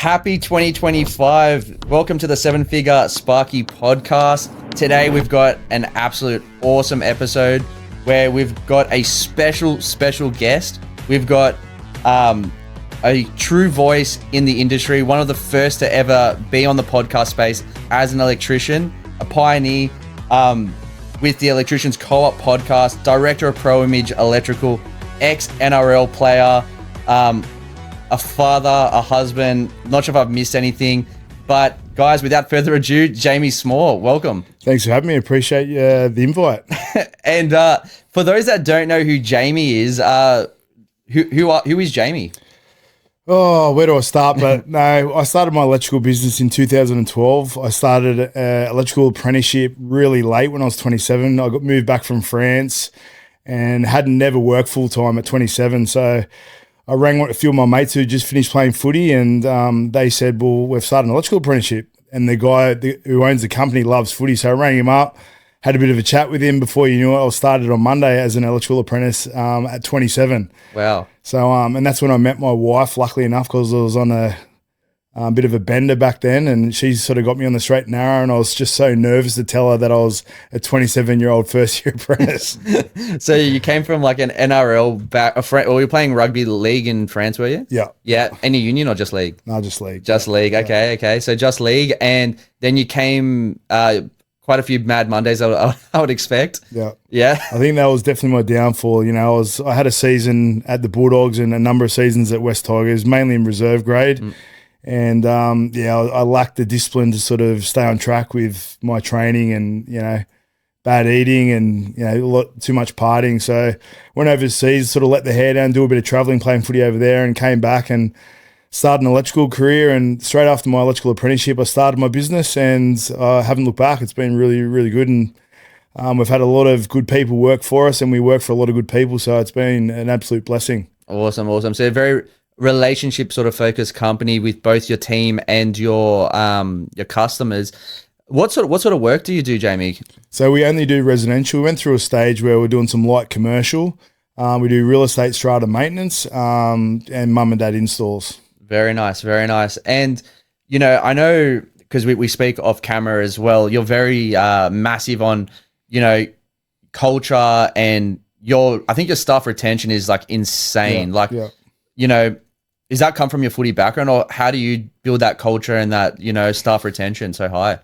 Happy 2025. Welcome to the Seven Figure Sparky podcast. Today we've got an absolute awesome episode where we've got a special guest. We've got a true voice in the industry, one of the first to ever be on the podcast space as an electrician, a pioneer with the Electricians co-op podcast, director of Pro Image Electrical, ex-NRL player, a father, a husband. Not sure if I've missed anything, but guys, without further ado, Jamie Small, welcome. Thanks for having me. Appreciate the invite. And for those that don't know who Jamie is, who is Jamie? Oh, where do I start? But no, I started my electrical business in 2012. I started an electrical apprenticeship really late when I was 27. I got moved back from France and had never worked full time at 27. So I rang a few of my mates who just finished playing footy, and they said, well, we've started an electrical apprenticeship. And the guy who owns the company loves footy. So I rang him up, had a bit of a chat with him. Before you knew it, I started on Monday as an electrical apprentice at 27. Wow. So, and that's when I met my wife, luckily enough, because I was on a bit of a bender back then, and she sort of got me on the straight and narrow, and I was just so nervous to tell her that I was a 27-year-old first-year apprentice. So you came from like an NRL back, or you were playing rugby league in France, were you? Yeah. Yeah. Any union or just league? No, just league. Just league. Okay. So just league, and then you came quite a few mad Mondays, I would expect. Yeah. Yeah. I think that was definitely my downfall. You know, I had a season at the Bulldogs and a number of seasons at West Tigers, mainly in reserve grade. And, I lacked the discipline to sort of stay on track with my training and, bad eating and, a lot too much partying. So went overseas, sort of let the hair down, do a bit of traveling, playing footy over there, and came back and started an electrical career. And straight after my electrical apprenticeship, I started my business, and I haven't looked back. It's been really, really good. And we've had a lot of good people work for us, and we work for a lot of good people. So it's been an absolute blessing. Awesome. So a very relationship sort of focused company with both your team and your customers. What sort of work do you do, Jamie? So we only do residential. We went through a stage where we're doing some light commercial. We do real estate strata maintenance and mum and dad installs. Very nice. And, I know because we speak off camera as well, you're very massive on, culture, and I think your staff retention is like insane. Does that come from your footy background, or how do you build that culture and that, staff retention so high?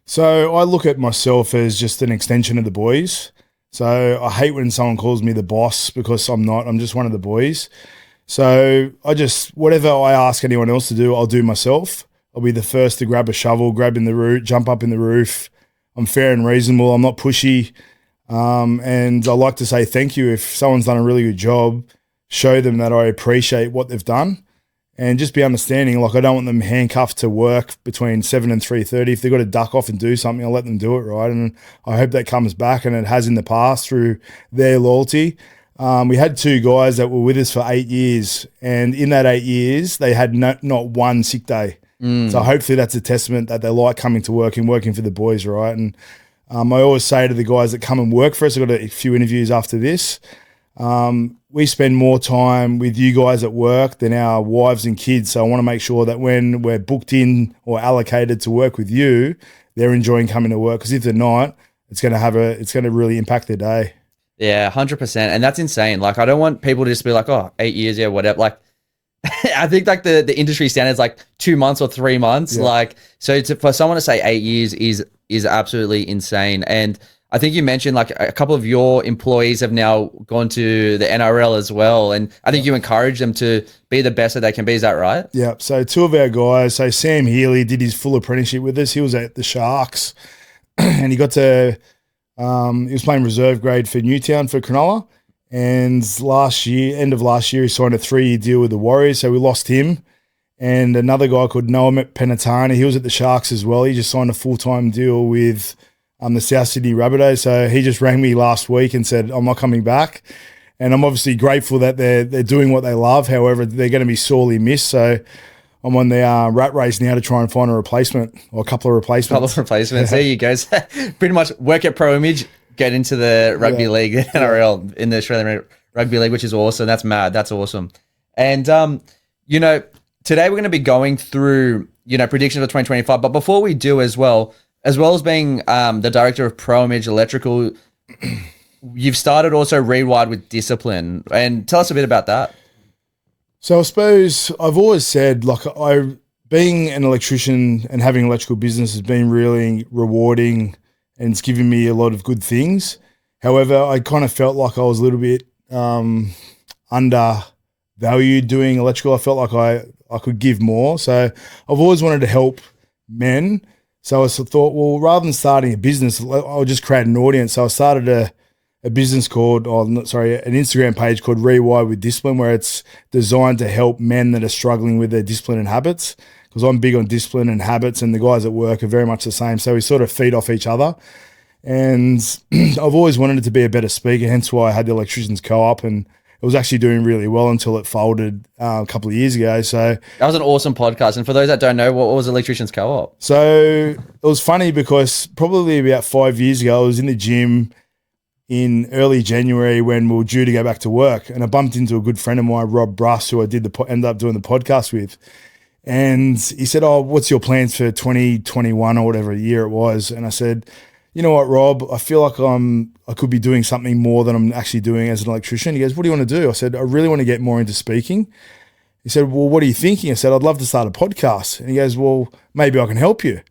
So I look at myself as just an extension of the boys. So I hate when someone calls me the boss, because I'm not. I'm just one of the boys. So whatever I ask anyone else to do, I'll do myself. I'll be the first to grab a shovel, grab in the roof, jump up in the roof. I'm fair and reasonable. I'm not pushy. And I like to say thank you. If someone's done a really good job, show them that I appreciate what they've done, and just be understanding. Like, I don't want them handcuffed to work between 7 and 3:30. If they've got to duck off and do something, I'll let them do it, right? And I hope that comes back, and it has in the past through their loyalty. We had two guys that were with us for 8 years, and in that 8 years, they had not one sick day. So hopefully that's a testament that they like coming to work and working for the boys, right? And I always say to the guys that come and work for us, I've got a few interviews after this, we spend more time with you guys at work than our wives and kids. So I want to make sure that when we're booked in or allocated to work with you, they're enjoying coming to work. Because if they're not, it's going to really impact their day. Yeah, 100%. And that's insane. Like, I don't want people to just be like, oh, 8 years, yeah, whatever. Like, I think like the industry standard is like 2 months or 3 months. Yeah. Like, so for someone to say 8 years is absolutely insane. And I think you mentioned like a couple of your employees have now gone to the NRL as well. And I think you encourage them to be the best that they can be. Is that right? Yeah. So two of our guys, so Sam Healy did his full apprenticeship with us. He was at the Sharks and he got to, he was playing reserve grade for Newtown for Cronulla. And end of last year, he signed a 3-year deal with the Warriors. So we lost him. And another guy called Noam Penatani, he was at the Sharks as well. He just signed a full-time deal with the South Sydney Rabbitohs. So he just rang me last week and said, I'm not coming back. And I'm obviously grateful that they're doing what they love. However, they're going to be sorely missed. So I'm on the rat race now to try and find a replacement, or a couple of replacements. There you go. So pretty much work at Pro Image, get into the Rugby League, the NRL, in the Australian Rugby League, which is awesome. That's mad. That's awesome. And, today we're going to be going through, predictions for 2025. But before we do as well as being the director of Pro Image Electrical, you've started also Rewired with Discipline. And tell us a bit about that. So I suppose I've always said, like, being an electrician and having an electrical business has been really rewarding and it's given me a lot of good things. However, I kind of felt like I was a little bit undervalued doing electrical. I felt like I could give more. So I've always wanted to help men. So I thought, well, rather than starting a business, I'll just create an audience. So I started a business an Instagram page called Rewi with Discipline, where it's designed to help men that are struggling with their discipline and habits, because I'm big on discipline and habits, and the guys at work are very much the same. So we sort of feed off each other. And I've always wanted it to be a better speaker, hence why I had the Electricians co-op, and it was actually doing really well until it folded a couple of years ago. So that was an awesome podcast. And for those that don't know, what was Electricians Co-op? So it was funny because probably about 5 years ago, I was in the gym in early January when we were due to go back to work, and I bumped into a good friend of mine, Rob Bruss, who I ended up doing the podcast with. And he said, "Oh, what's your plans for 2021 or whatever year it was?" And I said, "You know what, Rob, I feel like I could be doing something more than I'm actually doing as an electrician." He goes, "What do you want to do?" I said, "I really want to get more into speaking." He said, "Well, what are you thinking?" I said, "I'd love to start a podcast." And he goes, "Well, maybe I can help you."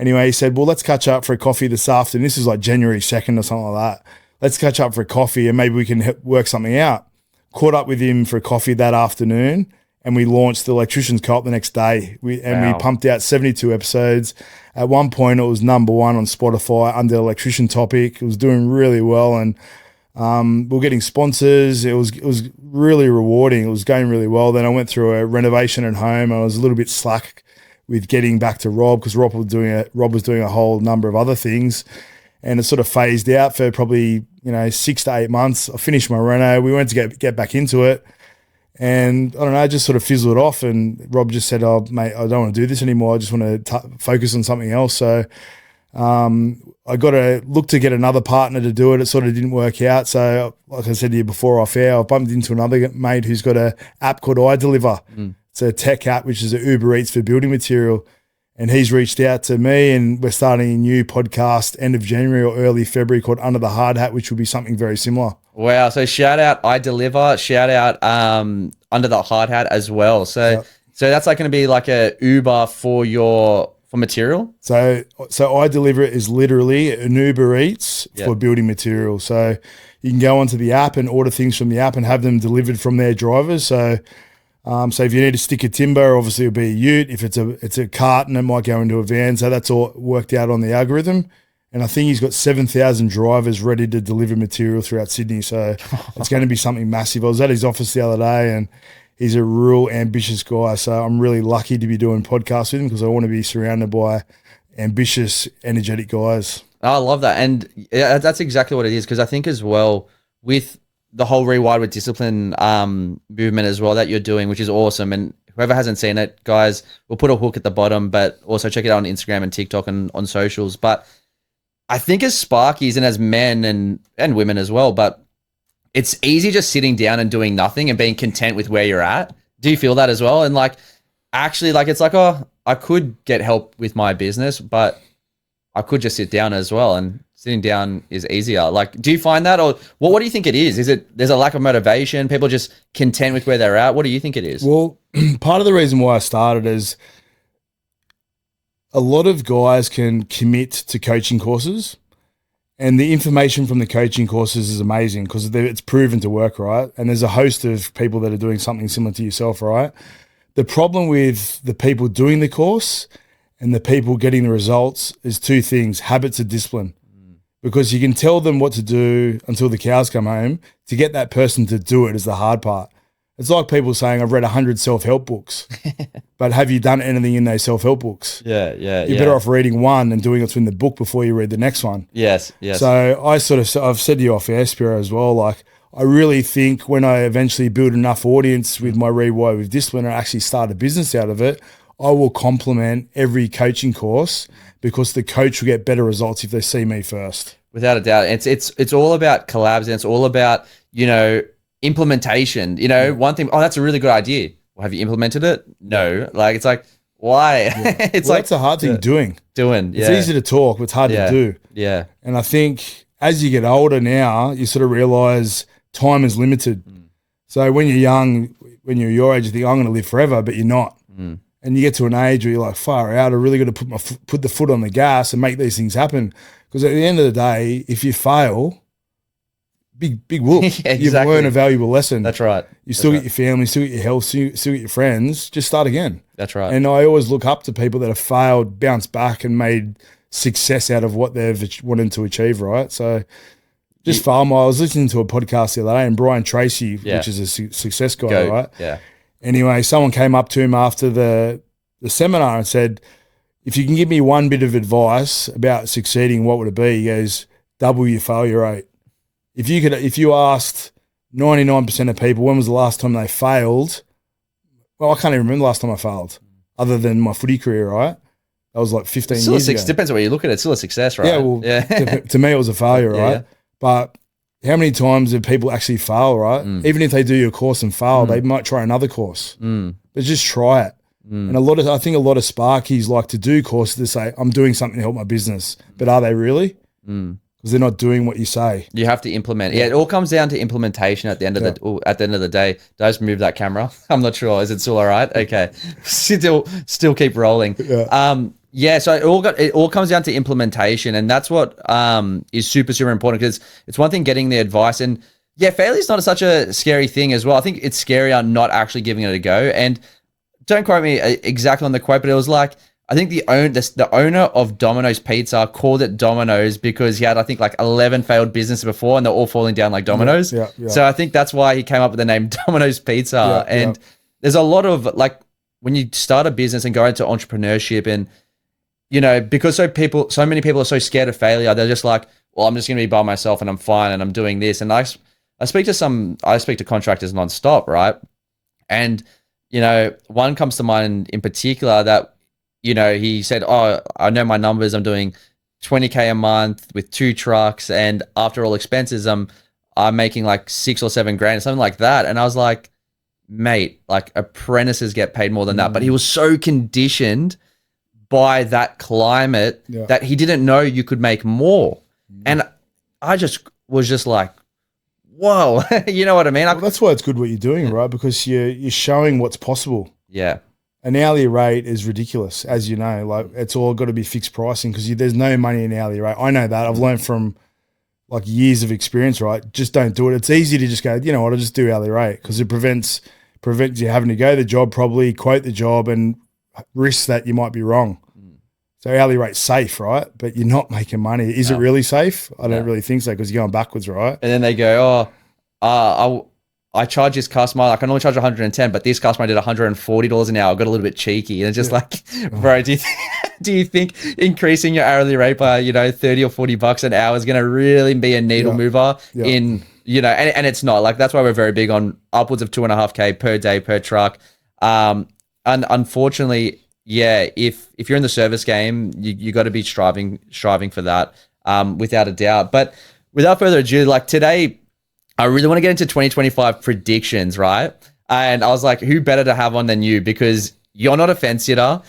Anyway, he said, "Well, let's catch up for a coffee this afternoon." This is like January 2nd or something like that. "Let's catch up for a coffee and maybe we can work something out." Caught up with him for a coffee that afternoon, and we launched the Electricians Co-op the next day. We pumped out 72 episodes. At one point, it was #1 on Spotify under electrician topic. It was doing really well, and we were getting sponsors. It was really rewarding. It was going really well. Then I went through a renovation at home. I was a little bit slack with getting back to Rob, because Rob was doing a whole number of other things, and it sort of phased out for probably 6 to 8 months. I finished my reno. We went to get back into it. And I don't know, I just sort of fizzled off, and Rob just said, "Oh, mate, I don't want to do this anymore. I just want to focus on something else." So I got to look to get another partner to do it. It sort of didn't work out. So like I said to you before off air, I bumped into another mate who's got an app called iDeliver. It's a tech app, which is an Uber Eats for building material. And he's reached out to me, and we're starting a new podcast end of January or early February called Under the Hard Hat, which will be something very similar. Wow. So shout out iDeliver, shout out Under the Hard Hat as well. So that's like going to be like a Uber for material? So iDeliver is literally an Uber Eats for building material. So you can go onto the app and order things from the app and have them delivered from their drivers. So if you need a stick of timber, obviously it'll be a ute. If it's a carton, it might go into a van. So that's all worked out on the algorithm. And I think he's got 7,000 drivers ready to deliver material throughout Sydney. So it's going to be something massive. I was at his office the other day, and he's a real ambitious guy. So I'm really lucky to be doing podcasts with him, because I want to be surrounded by ambitious, energetic guys. I love that. And that's exactly what it is. Because I think as well with the whole Rewired with Discipline movement as well that you're doing, which is awesome. And whoever hasn't seen it, guys, we'll put a hook at the bottom, but also check it out on Instagram and TikTok and on socials. But I think as Sparkies and as men and women as well, but it's easy just sitting down and doing nothing and being content with where you're at. Do you feel that as well? And actually it's like, oh, I could get help with my business, but I could just sit down as well, and sitting down is easier. Do you find that, or what do you think it is? Is it there's a lack of motivation, people just content with where they're at? What do you think it is? Well, part of the reason why I started is a lot of guys can commit to coaching courses, and the information from the coaching courses is amazing because it's proven to work, right? And there's a host of people that are doing something similar to yourself, right? The problem with the people doing the course and the people getting the results is two things: habits and discipline. Because you can tell them what to do until the cows come home. To get that person to do it is the hard part. It's like people saying, "I've read 100 self-help books," but have you done anything in those self-help books? Yeah. You're better off reading one and doing what's in the book before you read the next one. Yes. So I've said to you off air, Spyro, as well, I really think when I eventually build enough audience with my Rewi with Discipline and actually start a business out of it, I will complement every coaching course, because the coach will get better results if they see me first. Without a doubt. It's all about collabs, and it's all about, implementation. One thing, oh, that's a really good idea. well, have you implemented it? No. Like, it's like, why? Yeah. It's well, like that's a hard thing doing. Yeah. It's easy to talk, but it's hard to do. Yeah. And I think as you get older now, you sort of realize time is limited. So when you're young, when you're your age, you think, I'm going to live forever, but you're not. And you get to an age where you're like, far out, I really got to put the foot on the gas and make these things happen. Because at the end of the day, if you fail, big whoop. Yeah, You've learned a valuable lesson. That's right. You still get your family, still get your health, still get your friends. Just start again. That's right. And I always look up to people that have failed, bounced back, and made success out of what they've wanted to achieve, right? So just I was listening to a podcast the other day, and Brian Tracy, which is a success guy, right? Yeah. Anyway, someone came up to him after the seminar and said, if you can give me one bit of advice about succeeding, what would it be? He goes, double your failure rate. If you asked 99% of people when was the last time they failed, well, I can't even remember the last time I failed, other than my footy career, right? That was like 15 years ago. Depends on where you look at it. It's still a success, right? Yeah, well, to me it was a failure, right? Yeah. But how many times do people actually fail, right? Even if they do your course and fail, they might try another course. But just try it. And I think a lot of Sparkies like to do courses to say, I'm doing something to help my business. But are they really? Because they're not doing what you say. You have to implement. Yeah, it all comes down to implementation at the end of the day. Did I just move that camera? I'm not sure. Is it still all right? Okay. Still keep rolling. Yeah. So it all comes down to implementation, and that's what is super, super important, because it's one thing getting the advice, and failure is not such a scary thing as well. I think it's scarier not actually giving it a go. And don't quote me exactly on the quote, but it was like, I think the owner of Domino's Pizza called it Domino's because he had, I think, like 11 failed businesses before, and they're all falling down like dominoes. Yeah. So I think that's why he came up with the name Domino's Pizza. And there's a lot of, like, when you start a business and go into entrepreneurship, and, you know, because so many people are so scared of failure, they're just like, well, I'm just going to be by myself and I'm fine and I'm doing this. And I speak to contractors nonstop, right? And, you know, one comes to mind in particular that, you know, he said, oh, I know my numbers. I'm doing 20K a month with 2 trucks. And after all expenses, I'm making like 6 or 7 grand, something like that. And I was like, mate, like apprentices get paid more than that. But he was so conditioned by that climate that he didn't know you could make more. And I was just like, whoa, you know what I mean? Well, that's why it's good what you're doing, right? Because you're showing what's possible. Yeah. An hourly rate is ridiculous, as you know. Like, it's all got to be fixed pricing because there's no money in hourly rate. I know that. I've learned from like years of experience, right? Just don't do it. It's easy to just go, you know what, I'll just do hourly rate, because it prevents you having to go to the job, probably quote the job, and risk that you might be wrong. So hourly rate's safe, right? But you're not making money. Is it really safe? I don't really think so, because you're going backwards, right? And then they go, I charge this customer, like I normally charge 110, but this customer did $140 an hour. I got a little bit cheeky. And it's just like, bro, do you think increasing your hourly rate by, you know, 30 or 40 bucks an hour is going to really be a needle mover in, you know, and it's not. Like, that's why we're very big on upwards of 2.5K per day per truck. And unfortunately, if you're in the service game, you got to be striving for that, without a doubt. But without further ado, like today, I really want to get into 2025 predictions, right? And I was like, who better to have on than you? Because you're not a fence sitter.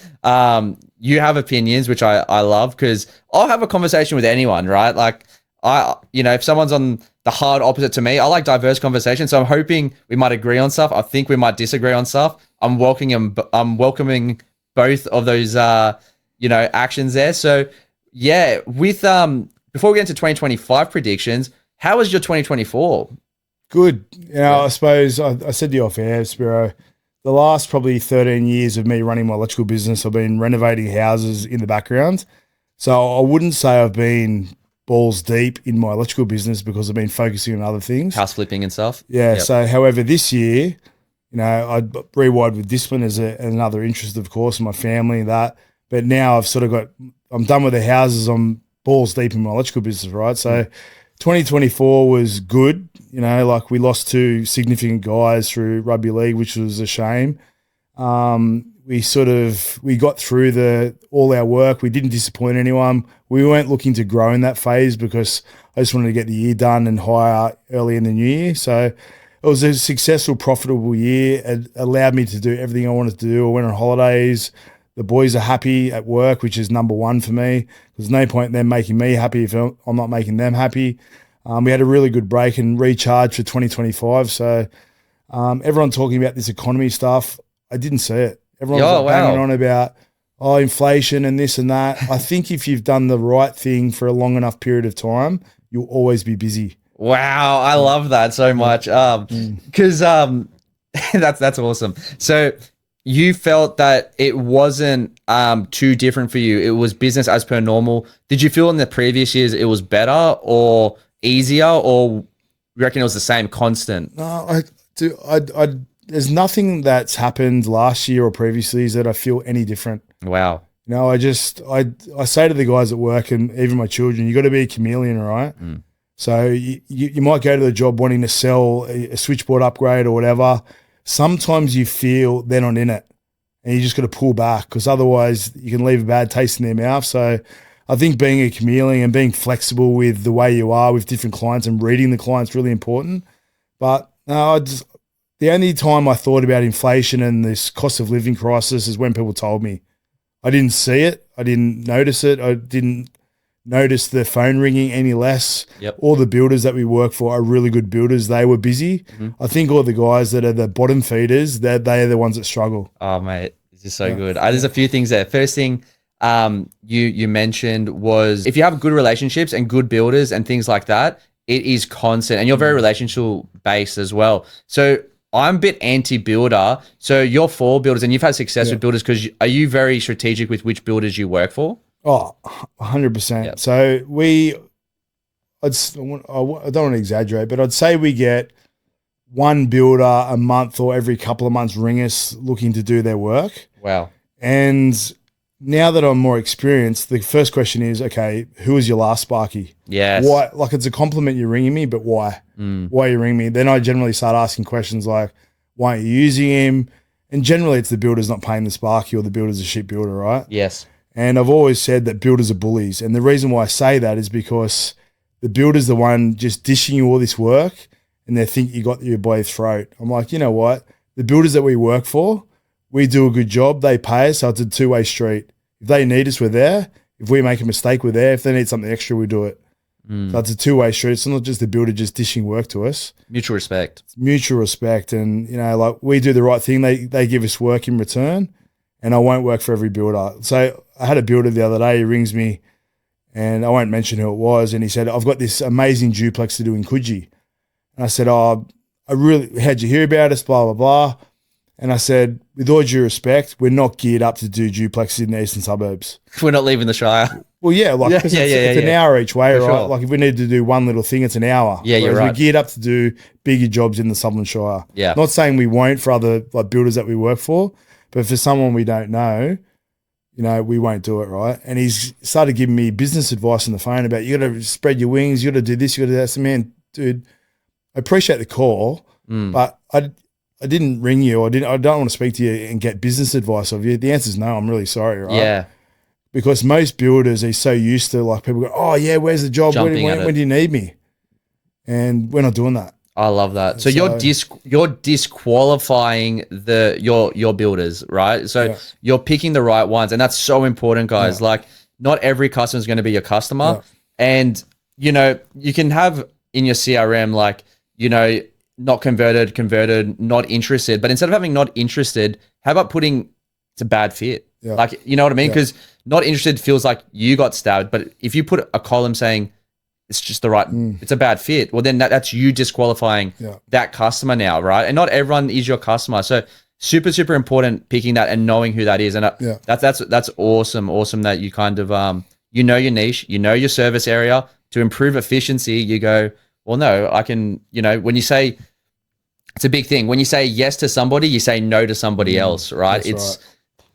You have opinions, which I love, because I'll have a conversation with anyone, right? Like, if someone's on the hard opposite to me, I like diverse conversation. So I'm hoping we might agree on stuff. I think we might disagree on stuff. I'm welcoming both of those, actions there. So with before we get into 2025 predictions, how was your 2024? Good. I suppose I said to you off air, Spyro, the last probably 13 years of me running my electrical business, I've been renovating houses in the background. So I wouldn't say I've been balls deep in my electrical business, because I've been focusing on other things. House flipping and stuff. Yeah. Yep. So, however, this year, I rewired with discipline as another interest, of course, in my family and that. But now I'm done with the houses. I'm balls deep in my electrical business, right? So 2024 was good. Like, we lost 2 significant guys through Rugby League, which was a shame. We got through all our work. We didn't disappoint anyone. We weren't looking to grow in that phase, because I just wanted to get the year done and hire early in the new year. So it was a successful, profitable year. It allowed me to do everything I wanted to do. I went on holidays. The boys are happy at work, which is number one for me. There's no point in them making me happy if I'm not making them happy. We had a really good break and recharge for 2025. So everyone talking about this economy stuff, I didn't see it. Everyone's banging on about, inflation and this and that. I think if you've done the right thing for a long enough period of time, you'll always be busy. Wow, I love that so much. Because that's awesome. So you felt that it wasn't too different for you. It was business as per normal. Did you feel in the previous years it was better or easier, or you reckon it was the same, constant? No, there's nothing that's happened last year or previously that I feel any different. Wow. You know, I say to the guys at work and even my children, you got to be a chameleon, right? So you might go to the job wanting to sell a switchboard upgrade or whatever. Sometimes you feel they're not in it and you just got to pull back, because otherwise you can leave a bad taste in their mouth. So I think being a chameleon and being flexible with the way you are with different clients and reading the clients is really important. But no, the only time I thought about inflation and this cost of living crisis is when people told me. I didn't see it. I didn't notice it. I didn't notice the phone ringing any less. Yep. All the builders that we work for are really good builders. They were busy. I think all the guys that are the bottom feeders, they are the ones that struggle. Oh, mate, this is so good. There's a few things there. First thing you mentioned was, if you have good relationships and good builders and things like that, it is constant, and you're very relationship based as well. So I'm a bit anti-builder. So you're for builders and you've had success with builders, because are you very strategic with which builders you work for? Oh, 100%. Yep. So I don't want to exaggerate, but I'd say we get one builder a month or every couple of months ring us looking to do their work. Wow. And now that I'm more experienced, the first question is, okay, who was your last Sparky? Yes. Why? Like, it's a compliment you're ringing me, but why? Why are you ringing me? Then I generally start asking questions like, why aren't you using him? And generally it's the builder's not paying the Sparky, or the builder's a shit builder, right? Yes. And I've always said that builders are bullies. And the reason why I say that is because the builder's the one just dishing you all this work and they think you got your boy's throat. I'm like, you know what? The builders that we work for, we do a good job. They pay us, so it's a two-way street. If they need us, we're there. If we make a mistake, we're there. If they need something extra, we do it. So it's a two-way street. It's not just the builder just dishing work to us. Mutual respect. It's mutual respect. And, you know, like, we do the right thing. They give us work in return, and I won't work for every builder. So I had a builder the other day. He rings me, and I won't mention who it was, and he said, I've got this amazing duplex to do in Coogee. And I said, how'd you hear about us, blah, blah, blah. And I said, with all due respect, we're not geared up to do duplexes in the eastern suburbs. We're not leaving the Shire. Well, yeah, like it's an hour each way, For right? sure. Like, if we need to do one little thing, it's an hour. Yeah, you're Whereas right. we're geared up to do bigger jobs in the Southern Shire. Yeah. Not saying we won't for other like builders that we work for, but for someone we don't know, you know, we won't do it, right? And he's started giving me business advice on the phone about, you got to spread your wings, you got to do this, you got to do that. So, man, dude, I appreciate the call, but I didn't ring you. I don't want to speak to you and get business advice of you. The answer is no. I'm really sorry, right? Yeah. Because most builders are so used to, like, people go, oh, yeah, where's the job? When do you need me? And we're not doing that. I love that. So you're disqualifying your builders, right? So you're picking the right ones, and that's so important, guys. Yeah. Like, not every customer is going to be your customer, and you know, you can have in your CRM, like, you know, not converted, not interested. But instead of having not interested, how about putting it's a bad fit? Yeah. Like, you know what I mean? Because not interested feels like you got stabbed, but if you put a column saying it's just the right, it's a bad fit, well, then that's you disqualifying that customer now, right? And not everyone is your customer. So super, super important picking that and knowing who that is. And that's awesome that you kind of, you know your niche, you know your service area. To improve efficiency, you go, well, no, I can, you know, when you say, it's a big thing. When you say yes to somebody, you say no to somebody else, right?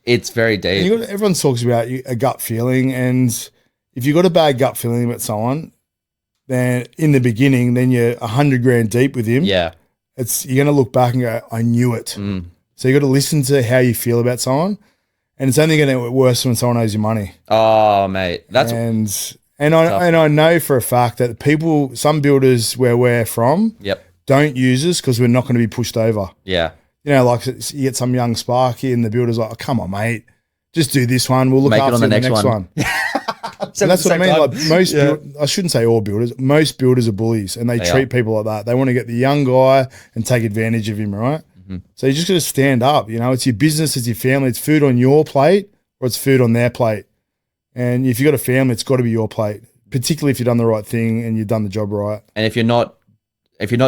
It's very deep. Everyone talks about a gut feeling, and if you've got a bad gut feeling about someone, then in the beginning, then you're 100 grand deep with him. Yeah. You're going to look back and go, I knew it. So you got to listen to how you feel about someone, and it's only going to get worse when someone owes you money. Oh, mate. And I know for a fact that some builders where we're from don't use us because we're not going to be pushed over. Yeah. You know, like you get some young Sparky and the builder's like, oh, come on, mate, just do this one. We'll look Make it after on the next one. And that's what I mean. Like I shouldn't say all builders. Most builders are bullies, and they treat people like that. They want to get the young guy and take advantage of him, right? Mm-hmm. So you just got to stand up. You know, it's your business, it's your family. It's food on your plate or it's food on their plate. And if you've got a family, it's got to be your plate, particularly if you've done the right thing and you've done the job right. And if you're not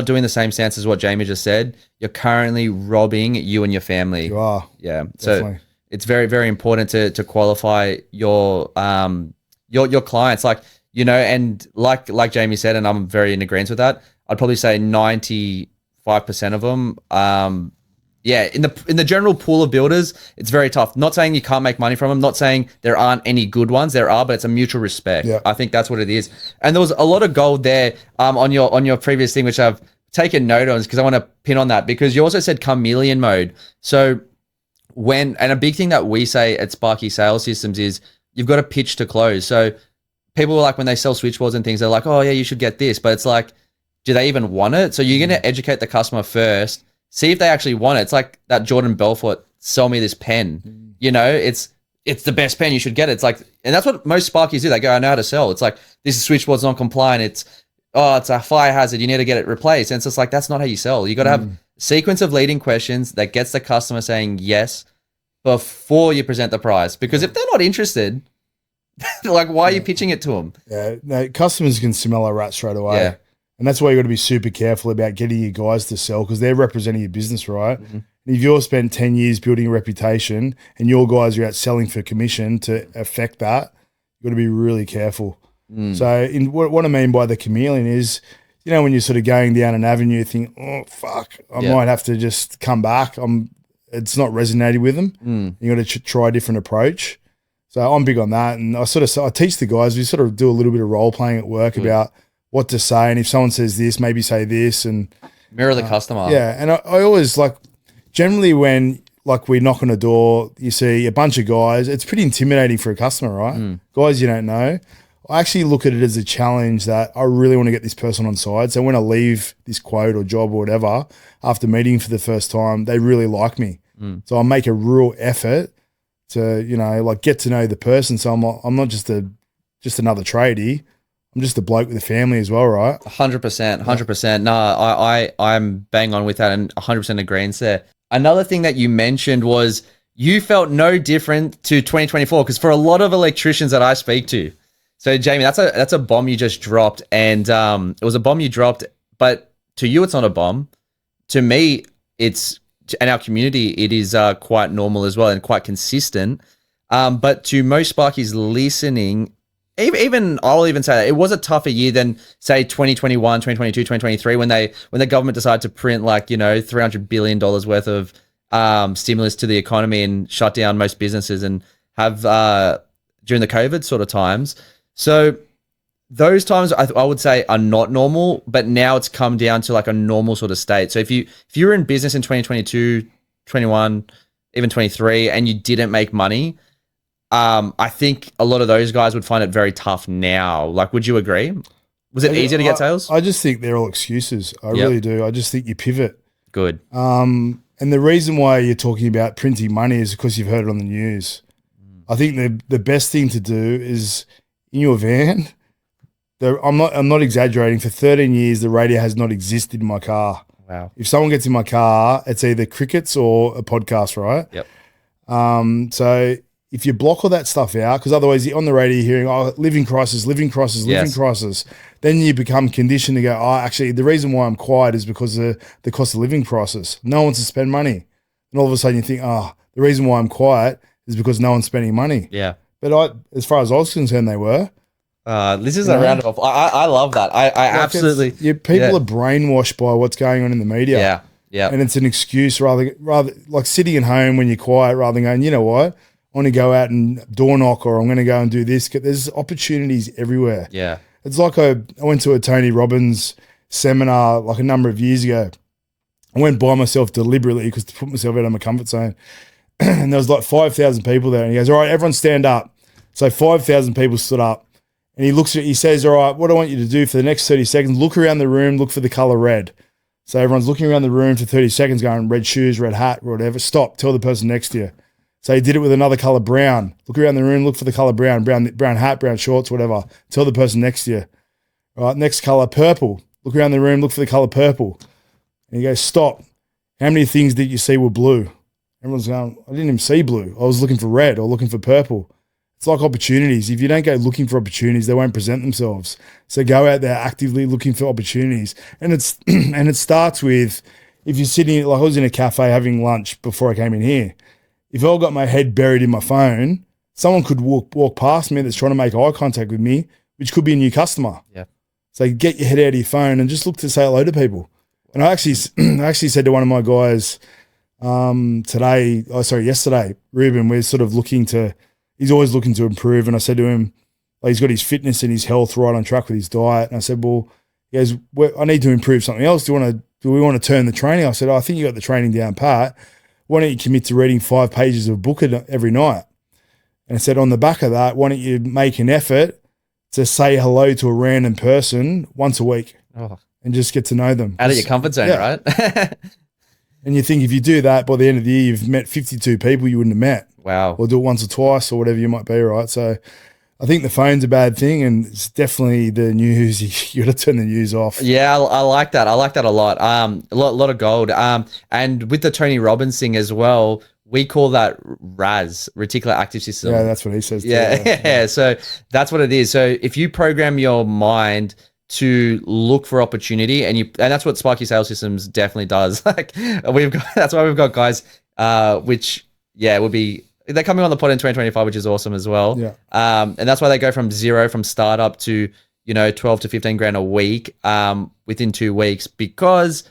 doing the same stance as what Jamie just said, you're currently robbing you and your family. You are. Yeah. Definitely. So it's very, very important to qualify your clients, like, you know, and like Jamie said, and I'm very in agreement with that. I'd probably say 95% of them, in the general pool of builders, it's very tough. Not saying you can't make money from them, not saying there aren't any good ones. There are, but it's a mutual respect. Yeah. I think that's what it is. And there was a lot of gold there on your previous thing, which I've taken note on, because I want to pin on that, because you also said chameleon mode. So and a big thing that we say at Sparky Sales Systems is you've got to pitch to close. So people are like, when they sell switchboards and things, they're like, oh yeah, you should get this. But it's like, do they even want it? So you're going to educate the customer first, see if they actually want it. It's like that Jordan Belfort, sell me this pen. You know, it's the best pen, you should get it. It's like, and that's what most Sparkies do. They go, I know how to sell. It's like, this switchboard's not compliant. It's a fire hazard. You need to get it replaced. And it's just like, that's not how you sell. You got to have a sequence of leading questions that gets the customer saying yes before you present the price. Because if they're not interested, like, why are you pitching it to them? Yeah, no, customers can smell a rat straight away. Yeah. And that's why you got to be super careful about getting your guys to sell, because they're representing your business, right? Mm-hmm. And if you've spent 10 years building a reputation and your guys are out selling for commission to affect that, you've got to be really careful. So what I mean by the chameleon is, you know, when you're sort of going down an avenue, you think, oh, fuck, I might have to just come back. It's not resonating with them. You got to try a different approach. So I'm big on that. And I teach the guys, we sort of do a little bit of role playing at work about what to say. And if someone says this, maybe say this, and mirror the customer. Yeah. And I always generally when we knock on a door, you see a bunch of guys, it's pretty intimidating for a customer, right? Guys you don't know. I actually look at it as a challenge that I really want to get this person on side. So when I leave this quote or job or whatever, after meeting for the first time, they really like me. So I make a real effort to, you know, get to know the person. So I'm not just another tradie. I'm just a bloke with a family as well, right? 100%. No, I'm bang on with that, and 100% agreement there. Another thing that you mentioned was you felt no different to 2024, because for a lot of electricians that I speak to, so Jamie, that's a bomb you just dropped, and it was a bomb you dropped, but to you it's not a bomb. To me, and our community, it is quite normal as well and quite consistent. But to most Sparkies listening, I'll even say that it was a tougher year than, say, 2021, 2022, 2023, when the government decided to print $300 billion worth of stimulus to the economy and shut down most businesses, and have during the COVID sort of times. So those times I would say are not normal, but now it's come down to a normal sort of state. So if you were in business in 2022, 21, even 23, and you didn't make money, I think a lot of those guys would find it very tough now. Would you agree? Was it easier to get sales? I just think they're all excuses. I really do. I just think you pivot. Good. And the reason why you're talking about printing money is because you've heard it on the news. I think the best thing to do is in your van. I'm not exaggerating. For 13 years, the radio has not existed in my car. Wow. If someone gets in my car, it's either crickets or a podcast, right? Yep. So if you block all that stuff out, because otherwise on the radio you're hearing, living crisis, then you become conditioned to go, actually the reason why I'm quiet is because of the cost of living crisis. No one wants to spend money. And all of a sudden you think, the reason why I'm quiet is because no one's spending money. Yeah. But as far as I was concerned, they were. This is a round of applause. I love that. I absolutely. People are brainwashed by what's going on in the media. Yeah. Yeah. And it's an excuse rather like sitting at home when you're quiet, rather than going, you know what, I want to go out and door knock, or I'm going to go and do this. There's opportunities everywhere. Yeah. It's like I went to a Tony Robbins seminar a number of years ago. I went by myself deliberately because to put myself out of my comfort zone. And there was 5,000 people there. And he goes, all right, everyone stand up. So 5,000 people stood up. And he says, all right, what I want you to do for the next 30 seconds, look around the room, look for the color red. So everyone's looking around the room for 30 seconds going, red shoes, red hat, whatever. Stop. Tell the person next to you. So he did it with another color, brown. Look around the room, look for the color brown hat, brown shorts, whatever. Tell the person next to you. All right, next color, purple. Look around the room, look for the color purple. And he goes, stop. How many things did you see were blue? Everyone's going, I didn't even see blue. I was looking for red or looking for purple. It's like opportunities. If you don't go looking for opportunities, they won't present themselves. So go out there actively looking for opportunities. And it starts with, if you're sitting, like I was in a cafe having lunch before I came in here. If I got my head buried in my phone, someone could walk past me that's trying to make eye contact with me, which could be a new customer. Yeah. So get your head out of your phone and just look to say hello to people. And I actually said to one of my guys yesterday, Ruben, we're sort of he's always looking to improve. And I said to him, he's got his fitness and his health right on track with his diet. And I said, well, he goes, I need to improve something else. Do we want to turn the training? I said, I think you got the training down pat. Why don't you commit to reading 5 pages of a book every night? And I said, on the back of that, why don't you make an effort to say hello to a random person once a week and just get to know them. Out of your comfort zone, right? And you think if you do that, by the end of the year, you've met 52 people you wouldn't have met. Wow. Or do it once or twice or whatever you might be, right? So I think the phone's a bad thing, and it's definitely the news. You got to turn the news off. Yeah, I like that. I like that a lot. A lot of gold. And with the Tony Robbins thing as well, we call that RAS, Reticular Active System. Yeah, that's what he says. Yeah. So that's what it is. So if you program your mind to look for opportunity, and that's what Sparky Sales Systems definitely does. That's why we've got guys, which will be. They're coming on the pod in 2025, which is awesome as well. Yeah. And that's why they go from startup to, 12 to 15 grand a week within 2 weeks, because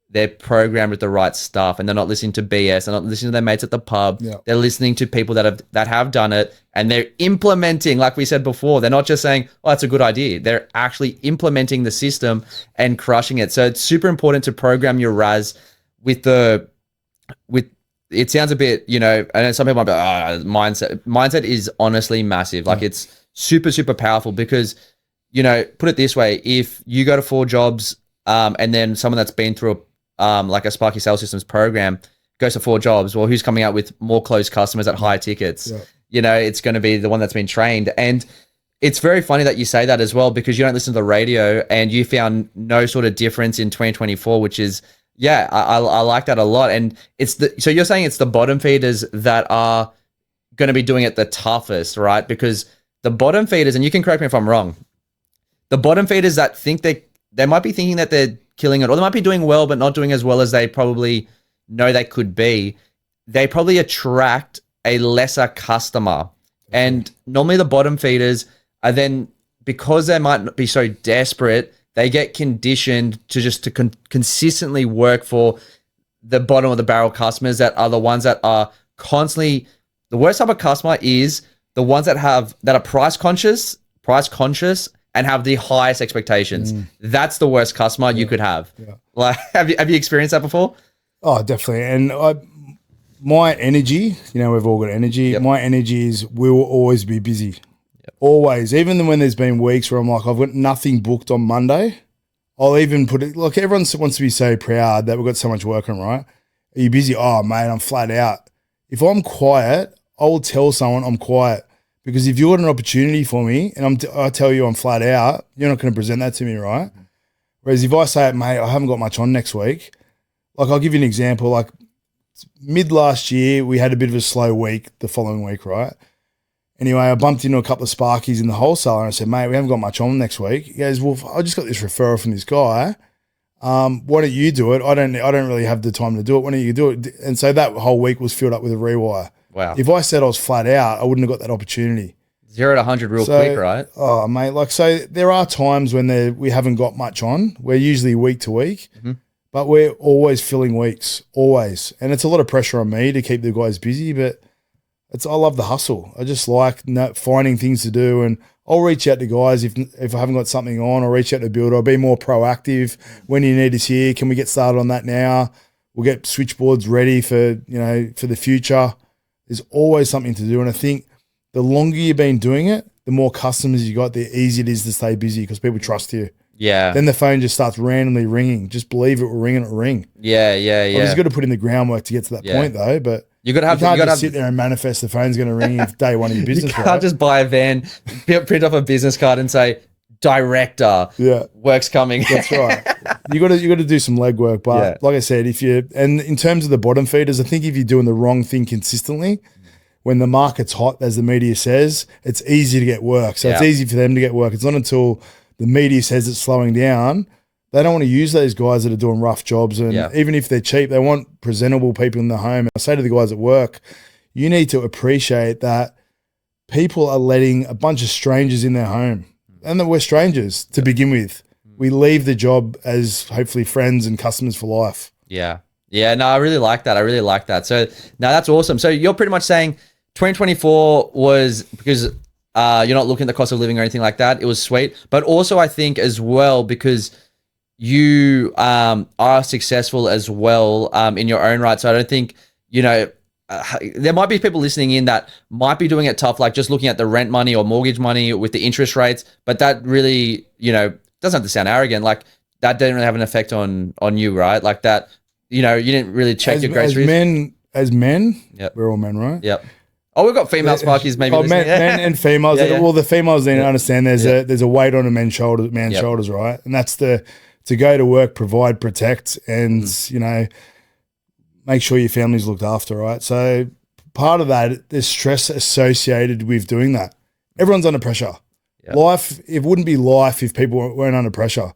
they're programmed with the right stuff and they're not listening to BS. They're not listening to their mates at the pub. Yeah. They're listening to people that have done it, and they're implementing, like we said before. They're not just saying, oh, that's a good idea. They're actually implementing the system and crushing it. So it's super important to program your RAS with it sounds a bit, and some people might be like, mindset. Mindset is honestly massive. Like it's super, super powerful because, put it this way, if you go to 4 jobs and then someone that's been through like a Sparky Sales Systems program goes to 4 jobs, well, who's coming out with more closed customers at higher tickets? Yeah. It's going to be the one that's been trained. And it's very funny that you say that as well, because you don't listen to the radio and you found no sort of difference in 2024, which is, I like that a lot. And so you're saying it's the bottom feeders that are going to be doing it the toughest, right? Because the bottom feeders, and you can correct me if I'm wrong, the bottom feeders that think they might be thinking that they're killing it, or they might be doing well, but not doing as well as they probably know they could be. They probably attract a lesser customer. And normally the bottom feeders are then, because they might not be so desperate, they get conditioned to consistently work for the bottom of the barrel customers that are the ones that are constantly. The worst type of customer is the ones that are price conscious and have the highest expectations. That's the worst customer you could have. Yeah. Like, have you experienced that before? Oh, definitely. And my energy, we've all got energy. Yep. My energy is we will always be busy. Always, even when there's been weeks where I'm like, I've got nothing booked on Monday, I'll even put it, like, everyone wants to be so proud that we've got so much work on, right? Are you busy? Oh, mate, I'm flat out. If I'm quiet, I will tell someone I'm quiet, because if you've got an opportunity for me and I tell you I'm flat out, you're not going to present that to me, right? Whereas if I say, mate, I haven't got much on next week, like, I'll give you an example. Like, mid last year, we had a bit of a slow week the following week, right? Anyway, I bumped into a couple of Sparkies in the wholesaler and I said, mate, we haven't got much on next week. He goes, well, I just got this referral from this guy. Why don't you do it? I don't really have the time to do it. Why don't you do it? And so that whole week was filled up with a rewire. Wow. If I said I was flat out, I wouldn't have got that opportunity. 0 to 100 real quick, right? Oh, mate. Like, so there are times when we haven't got much on. We're usually week to week, but we're always filling weeks, always. And it's a lot of pressure on me to keep the guys busy, but I love the hustle. I just like finding things to do, and I'll reach out to guys if I haven't got something on. I'll reach out to builder. I'll be more proactive. When you need us here, can we get started on that now? We'll get switchboards ready for the future. There's always something to do, and I think the longer you've been doing it, the more customers you got, the easier it is to stay busy because people trust you. Yeah. Then the phone just starts randomly ringing. Just believe it will ring and it will ring. Yeah. Obviously, got to put in the groundwork to get to that point, though. But you can't just sit there and manifest the phone's going to ring if day one of your business. You can't just buy a van, print off a business card, and say director. Yeah, work's coming. That's right. You got to do some legwork. But like I said, and in terms of the bottom feeders, I think if you're doing the wrong thing consistently, when the market's hot, as the media says, it's easy to get work. So it's easy for them to get work. It's not until the media says it's slowing down, they don't want to use those guys that are doing rough jobs. And even if they're cheap, they want presentable people in the home. And I say to the guys at work, you need to appreciate that people are letting a bunch of strangers in their home, and that we're strangers to begin with. We leave the job as hopefully friends and customers for life. Yeah. Yeah. No, I really like that. So no, that's awesome. So you're pretty much saying 2024 was because you're not looking at the cost of living or anything like that. It was sweet. But also I think as well, because you are successful as well in your own right. So I don't think, there might be people listening in that might be doing it tough, like just looking at the rent money or mortgage money with the interest rates. But that really, doesn't have to sound arrogant. Like that didn't really have an effect on you, right? Like that, you didn't really check your groceries. As men, we're all men, right? Yep. Oh, we've got female Sparkies maybe. Men and females. Well, the females need to understand there's a weight on a man's shoulders, right? And that's to go to work, provide, protect, and make sure your family's looked after, right? So part of that, there's stress associated with doing that. Everyone's under pressure. Yep. Life, it wouldn't be life if people weren't under pressure.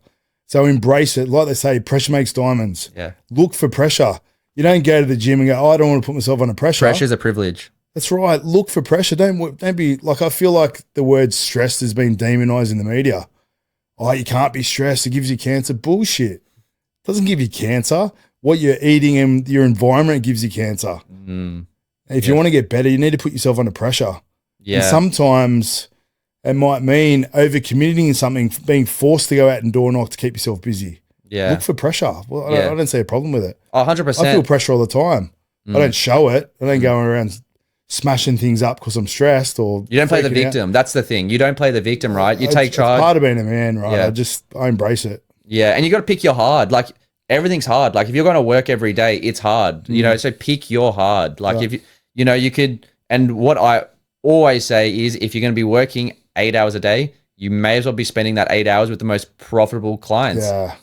So embrace it. Like they say, pressure makes diamonds. Yeah. Look for pressure. You don't go to the gym and go, I don't want to put myself under pressure. Pressure is a privilege. That's right. Look for pressure. Don't be like, I feel like the word stressed has been demonized in the media. Oh, you can't be stressed. It gives you cancer. Bullshit. It doesn't give you cancer. What you're eating and your environment gives you cancer. If you want to get better, you need to put yourself under pressure. Yeah. And sometimes it might mean overcommitting in something, being forced to go out and door knock to keep yourself busy. Yeah. Look for pressure. Well, I don't see a problem with it. 100%. I feel pressure all the time. I don't show it. I don't go around smashing things up because I'm stressed or you don't play the victim. Out. That's the thing. You don't play the victim, right? You take charge. It's part of being a man, right? Yeah. I embrace it. Yeah. And you got to pick your hard. Like everything's hard. Like if you're going to work every day, it's hard, so pick your hard. Like if you could, and what I always say is if you're going to be working 8 hours a day, you may as well be spending that 8 hours with the most profitable clients. Yeah.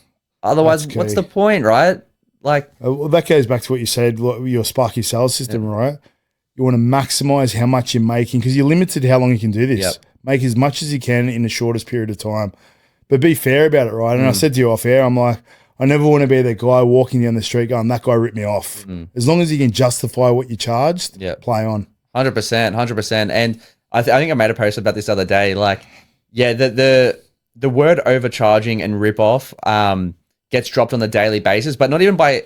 Otherwise, what's the point, right? Like, well, that goes back to what you said, your Sparky sales system, right? You want to maximize how much you're making because you're limited to how long you can do this. Yep. Make as much as you can in the shortest period of time, but be fair about it, right? And I said to you off air, I'm like, I never want to be the guy walking down the street going, that guy ripped me off. As long as you can justify what you charged, play on. 100%. And I think I made a post about this the other day. Like, the word overcharging and rip off gets dropped on a daily basis, but not even by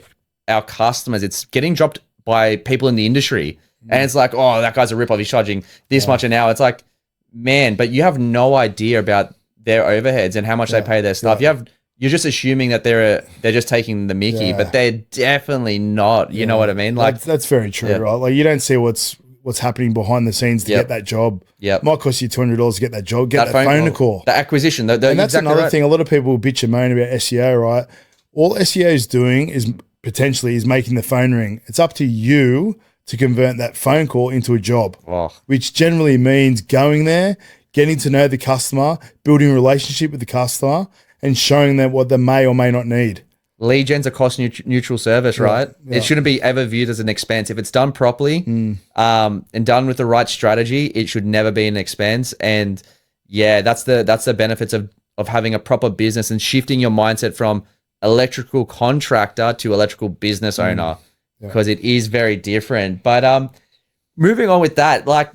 our customers. It's getting dropped by people in the industry. And it's like, oh, that guy's a rip off. He's charging this much an hour. It's like, man, but you have no idea about their overheads and how much they pay their staff. You're just assuming that they're just taking the mickey, but they're definitely not. You know what I mean? Like that's very true, right? Like you don't see what's happening behind the scenes to get that job. Yeah, might cost you $200 to get that job. Get that phone call, the acquisition. And that's another thing. A lot of people bitch and moan about SEO, right? All SEO is doing is potentially making the phone ring. It's up to you to convert that phone call into a job, which generally means going there, getting to know the customer, building a relationship with the customer, and showing them what they may or may not need. Lead gen's a cost neutral service, right? Yeah. It shouldn't be ever viewed as an expense. If it's done properly and done with the right strategy, it should never be an expense. And that's the benefits of having a proper business and shifting your mindset from electrical contractor to electrical business owner because it is very different. But moving on with that, like,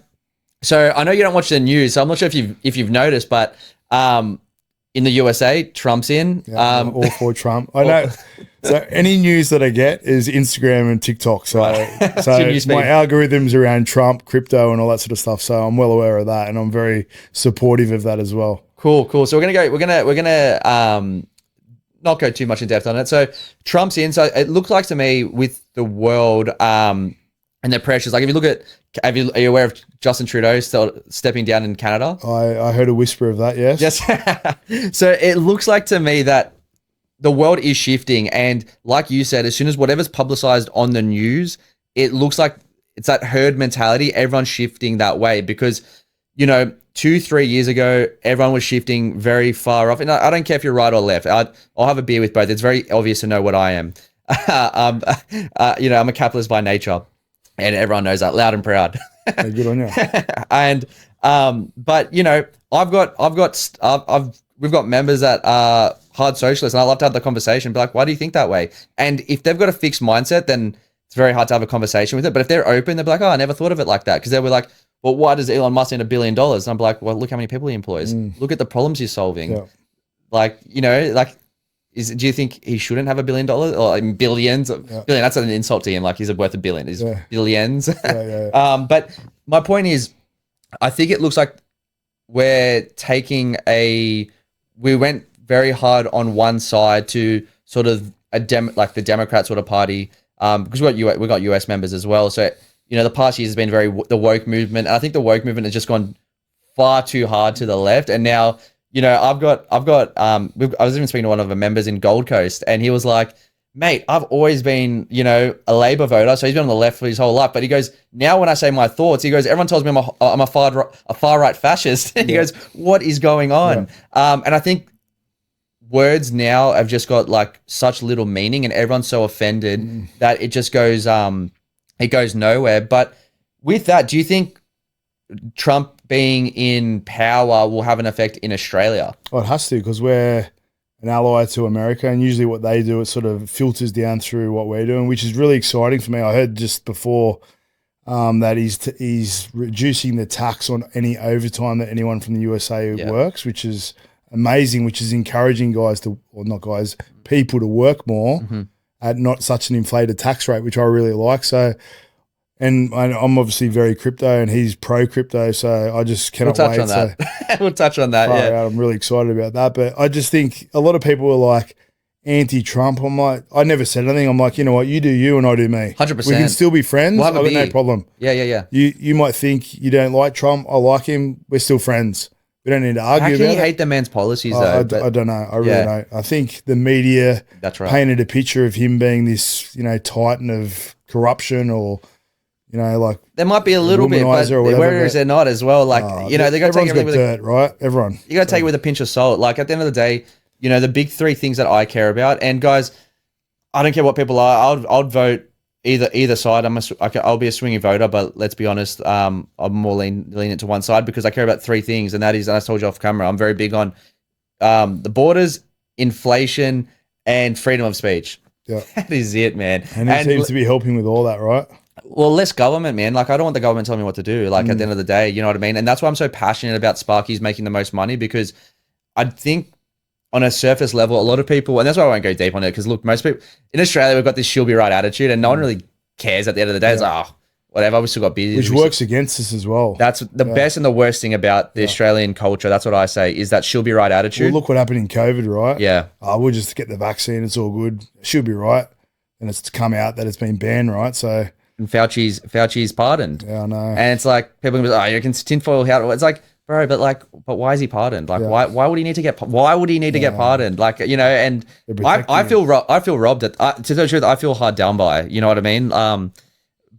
so I know you don't watch the news, so I'm not sure if you've noticed, but in the USA, Trump's in. All for Trump. I know. So any news that I get is Instagram and TikTok. So my algorithms around Trump, crypto, and all that sort of stuff. So I'm well aware of that, and I'm very supportive of that as well. Cool. So we're gonna not go too much in depth on it. So Trump's in. So it looks like to me with the world, and the pressures. Like if you look at, are you aware of Justin Trudeau stepping down in Canada? I heard a whisper of that. Yes. Yes. So it looks like to me that the world is shifting, and like you said, as soon as whatever's publicized on the news, it looks like it's that herd mentality. Everyone's shifting that way because, 2-3 years ago, everyone was shifting very far off. And I don't care if you're right or left. I'll have a beer with both. It's very obvious to know what I am. I'm a capitalist by nature, and everyone knows that loud and proud. Hey, good on you. And but we've got members that are hard socialists, and I love to have the conversation. Be like, why do you think that way? And if they've got a fixed mindset, then it's very hard to have a conversation with it. But if they're open, they'll be like, oh, I never thought of it like that. Because they were like, well, why does Elon Musk need $1 billion? And I'm like, well, look how many people he employs. Look at the problems he's solving. Yeah. Like, do you think he shouldn't have $1 billion or like billions? Yeah. Billion, that's an insult to him. Like he's worth $1 billion. He's billions. But my point is, I think it looks like we went very hard on one side to sort of like the Democrat sort of party, because we got US members as well. So, the past years has been the woke movement. And I think the woke movement has just gone far too hard to the left. And now, I was even speaking to one of the members in Gold Coast, and he was like, mate, I've always been, a Labor voter. So he's been on the left for his whole life. But he goes, now when I say my thoughts, he goes, everyone tells me I'm a far right fascist. And he goes, what is going on? Yeah. And I think words now have just got like such little meaning, and everyone's so offended that it just goes, it goes nowhere. But with that, do you think Trump being in power will have an effect in Australia? Oh, it has to, because we're an ally to America, and usually what they do, it sort of filters down through what we're doing, which is really exciting for me. I heard just before that he's reducing the tax on any overtime that anyone from the USA works, which is amazing, which is encouraging people to work more at not such an inflated tax rate, which I really like. So, and I'm obviously very crypto, and he's pro crypto, so I just cannot wait. On that. We'll touch on that. Yeah, I'm really excited about that. But I just think a lot of people are like anti-Trump. I'm like, I never said anything. I'm like, you know what, you do you and I do me. 100%. We can still be friends. I've got no problem. Yeah. You might think you don't like Trump. I like him. We're still friends. We don't need to argue about it. How can you hate the man's policies, though? I don't know. I really don't. I think the media painted a picture of him being this, titan of corruption, or, like there might be a little bit, but whereas they're not as well. Like, they got to take it with dirt, right? Everyone. You got to take it with a pinch of salt. Like at the end of the day, the big three things that I care about, and guys, I don't care what people are. I'll vote either side. I'll be a swingy voter, but let's be honest, I'm more lenient to one side because I care about three things, and that is, and I told you off camera, I'm very big on the borders, inflation, and freedom of speech. Yeah, that is it, man. And he seems to be helping with all that, right? Well, less government, man. Like, I don't want the government telling me what to do. Like, at the end of the day, you know what I mean? And that's why I'm so passionate about Sparky's making the most money, because I think on a surface level, a lot of people, and that's why I won't go deep on it, because look, most people in Australia, we've got this she'll be right attitude, and no one really cares at the end of the day. It's like, whatever, we still got busy. Which works against us as well. That's the best and the worst thing about the Australian culture. That's what I say, is that she'll be right attitude. Well, look what happened in COVID, right? Yeah. We'll just get the vaccine. It's all good. She'll be right. And it's come out that it's been banned, right? So. And Fauci's pardoned. Yeah, I know. And it's like, people can be like, you can tinfoil hat. It's like, bro, but why is he pardoned? Like, why would he need to get pardoned? Like, and I feel robbed. To tell the truth, I feel hard down by, you know what I mean?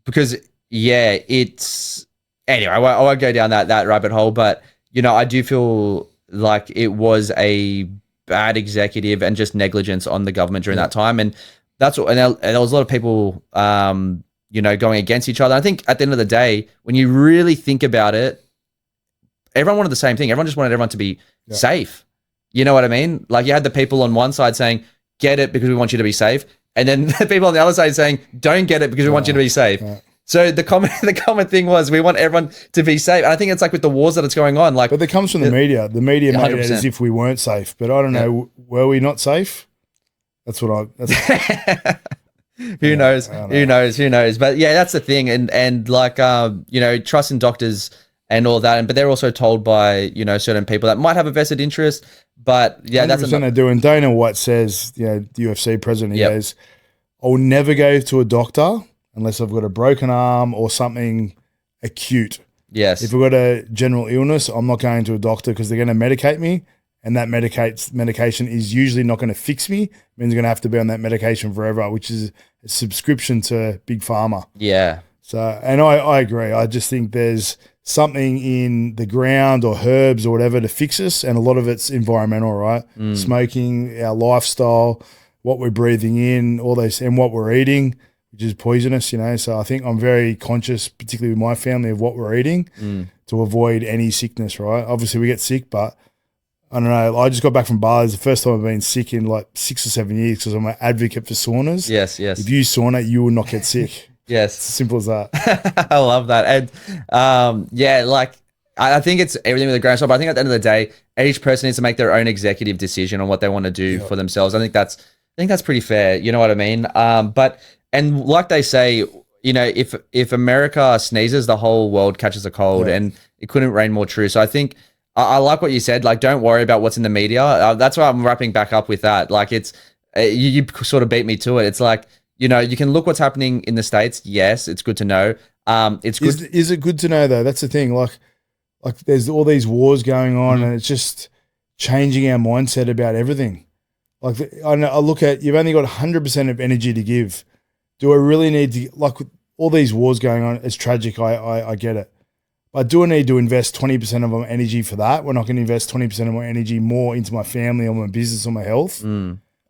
Because it's, anyway, I won't go down that rabbit hole, but, I do feel like it was a bad executive and just negligence on the government during that time. And that's what, and there was a lot of people, going against each other. I think at the end of the day, when you really think about it, everyone wanted the same thing. Everyone just wanted everyone to be safe. You know what I mean? Like, you had the people on one side saying, get it because we want you to be safe. And then the people on the other side saying, don't get it because we want you to be safe. Yeah. So the common thing was, we want everyone to be safe. And I think it's like with the wars that it's going on. Like, but that comes from the media. The media made it as if we weren't safe. But I don't know, were we not safe? That's what Who knows? Who knows? But yeah, that's the thing. And like, trust in doctors and all that. But they're also told by, certain people that might have a vested interest. But yeah, that's what they do. And Dana White says, the UFC president, he goes, I'll never go to a doctor unless I've got a broken arm or something acute. Yes. If I've got a general illness, I'm not going to a doctor because they're going to medicate me, and that medication is usually not going to fix me. It means I'm going to have to be on that medication forever, which is a subscription to Big Pharma. Yeah. So, and I agree. I just think there's something in the ground or herbs or whatever to fix us, and a lot of it's environmental, right? Smoking, our lifestyle, what we're breathing in, all those, and what we're eating, which is poisonous, you know. So I think I'm very conscious, particularly with my family, of what we're eating to avoid any sickness, right? Obviously, we get sick, but I don't know. I just got back from Bali. It's the first time I've been sick in like 6 or 7 years because I'm an advocate for saunas. Yes. If you sauna, you will not get sick. Yes. It's as simple as that. I love that. And like I think it's everything with a grain of salt, but I think at the end of the day, each person needs to make their own executive decision on what they want to do for themselves. I think that's pretty fair. You know what I mean? And like they say, you know, if America sneezes, the whole world catches a cold, and it couldn't rain more true. So I think I like what you said. Like, don't worry about what's in the media. That's why I'm wrapping back up with that. Like, it's you sort of beat me to it. It's like, you know, you can look what's happening in the States. Yes, it's good to know. It's good. Is it good to know though? That's the thing. Like there's all these wars going on, and it's just changing our mindset about everything. Like I look at, you've only got 100% of energy to give. Do I really need to, like with all these wars going on? It's tragic. I get it. But do I need to invest 20% of my energy for that when I can invest 20% of my energy more into my family or my business or my health?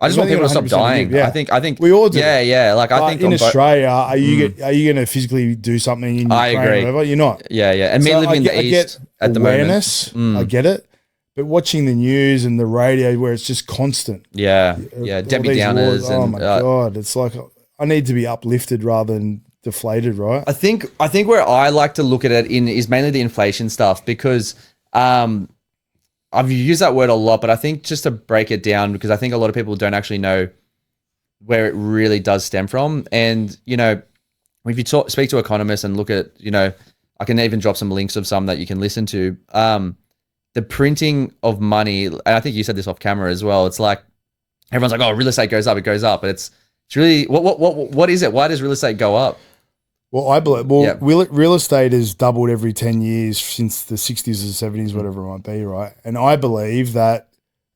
I just want people to stop dying. Yeah. I think we all do. Yeah. Like, I think in Australia, are you going to physically do something in Ukraine? I agree. Or whatever? You're not. Yeah. And me living in the East at the moment. I get it. But watching the news and the radio where it's just constant. Yeah. Debbie Downers. Wars, oh my God. It's like I need to be uplifted rather than deflated, right? I think where I like to look at it is mainly the inflation stuff, because I've used that word a lot, but I think just to break it down, because I think a lot of people don't actually know where it really does stem from. And, you know, if you speak to economists and look at, you know, I can even drop some links of some that you can listen to. The printing of money, and I think you said this off camera as well, it's like everyone's like, oh, real estate goes up, it goes up. But it's really, what is it? Why does real estate go up? Well, I believe real estate has doubled every 10 years since the 60s or 70s, whatever it might be, right? And I believe that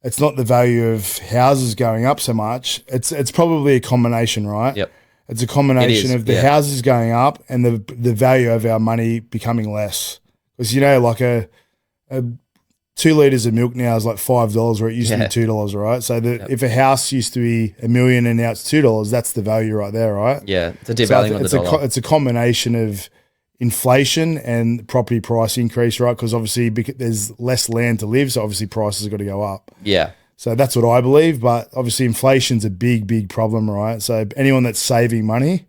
it's not the value of houses going up so much. It's probably a combination, right? Yep. It's a combination of the houses going up and the value of our money becoming less. Because, you know, like a 2 liters of milk now is like $5 where it used to be $2, right? So if a house used to be $1 million and now it's $2, that's the value right there, right? Yeah, it's a devaluing of the dollar. It's a combination of inflation and property price increase, right? Because obviously there's less land to live, so obviously prices have got to go up. Yeah. So that's what I believe, but obviously inflation's a big, big problem, right? So anyone that's saving money,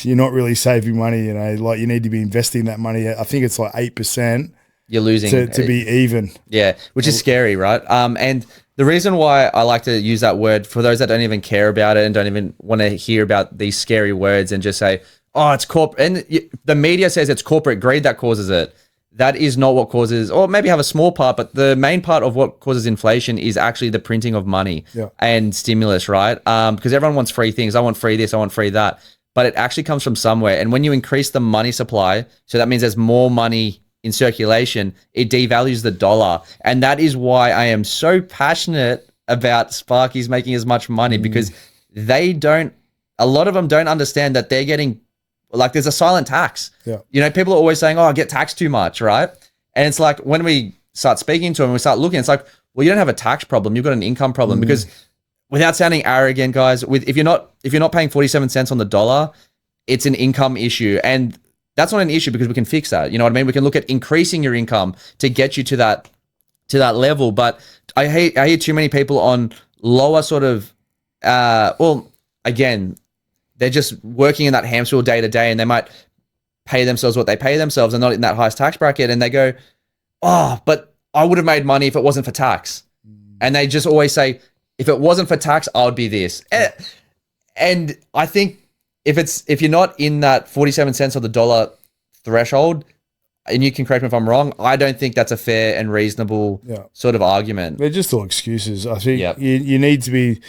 you're not really saving money, you know, like you need to be investing that money. I think it's like 8%. You're losing to be even. Yeah, which is scary, right? And the reason why I like to use that word, for those that don't even care about it and don't even want to hear about these scary words and just say, oh, it's corporate. And the media says it's corporate greed that causes it. That is not what causes, or maybe have a small part, but the main part of what causes inflation is actually the printing of money and stimulus, right? Because everyone wants free things. I want free this, I want free that. But it actually comes from somewhere. And when you increase the money supply, so that means there's more money in circulation, it devalues the dollar. And that is why I am so passionate about Sparky's making as much money, because a lot of them don't understand that they're getting, like, there's a silent tax. Yeah. You know, people are always saying, oh, I get taxed too much, right? And it's like, when we start speaking to them, we start looking, it's like, well, you don't have a tax problem, you've got an income problem. Because without sounding arrogant, guys, if you're not paying 47 cents on the dollar, it's an income issue. And that's not an issue, because we can fix that. You know what I mean? We can look at increasing your income to get you to that level. But I hear too many people on lower sort of, again, they're just working in that hamster wheel day to day, and they might pay themselves what they pay themselves and not in that highest tax bracket. And they go, oh, but I would have made money if it wasn't for tax. And they just always say, if it wasn't for tax, I would be this. And I think, if you're not in that 47 cents of the dollar threshold, and you can correct me if I'm wrong, I don't think that's a fair and reasonable sort of argument. They're just all excuses. I think you need to be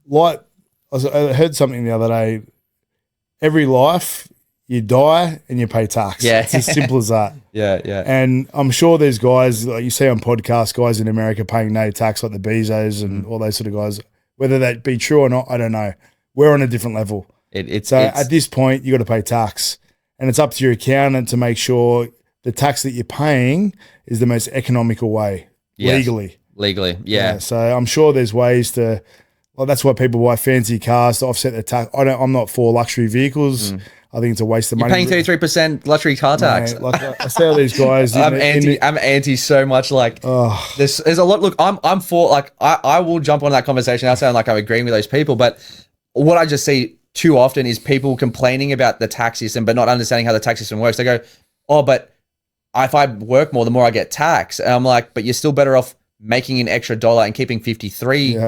like, I heard something the other day. every life you die and you pay tax. Yeah. It's as simple as that. Yeah. And I'm sure there's guys like you see on podcasts, guys in America paying no tax, like the Bezos and all those sort of guys. Whether that be true or not, I don't know. We're on a different level. It's at this point, you got to pay tax, and it's up to your accountant to make sure the tax that you're paying is the most economical way legally. Yeah. So I'm sure there's ways to. Well, that's why people buy fancy cars to offset their tax. I'm not for luxury vehicles. I think it's a waste of You're money. paying 33% luxury car tax. Mate, like I see all these guys. I'm anti so much. Like there's a lot. Look, I'm for like I will jump on that conversation. I sound like I'm agreeing with those people, but what I just see too often is people complaining about the tax system, but not understanding how the tax system works. They go, "Oh, but if I work more, the more I get taxed." And I'm like, "But you're still better off making an extra dollar and keeping 53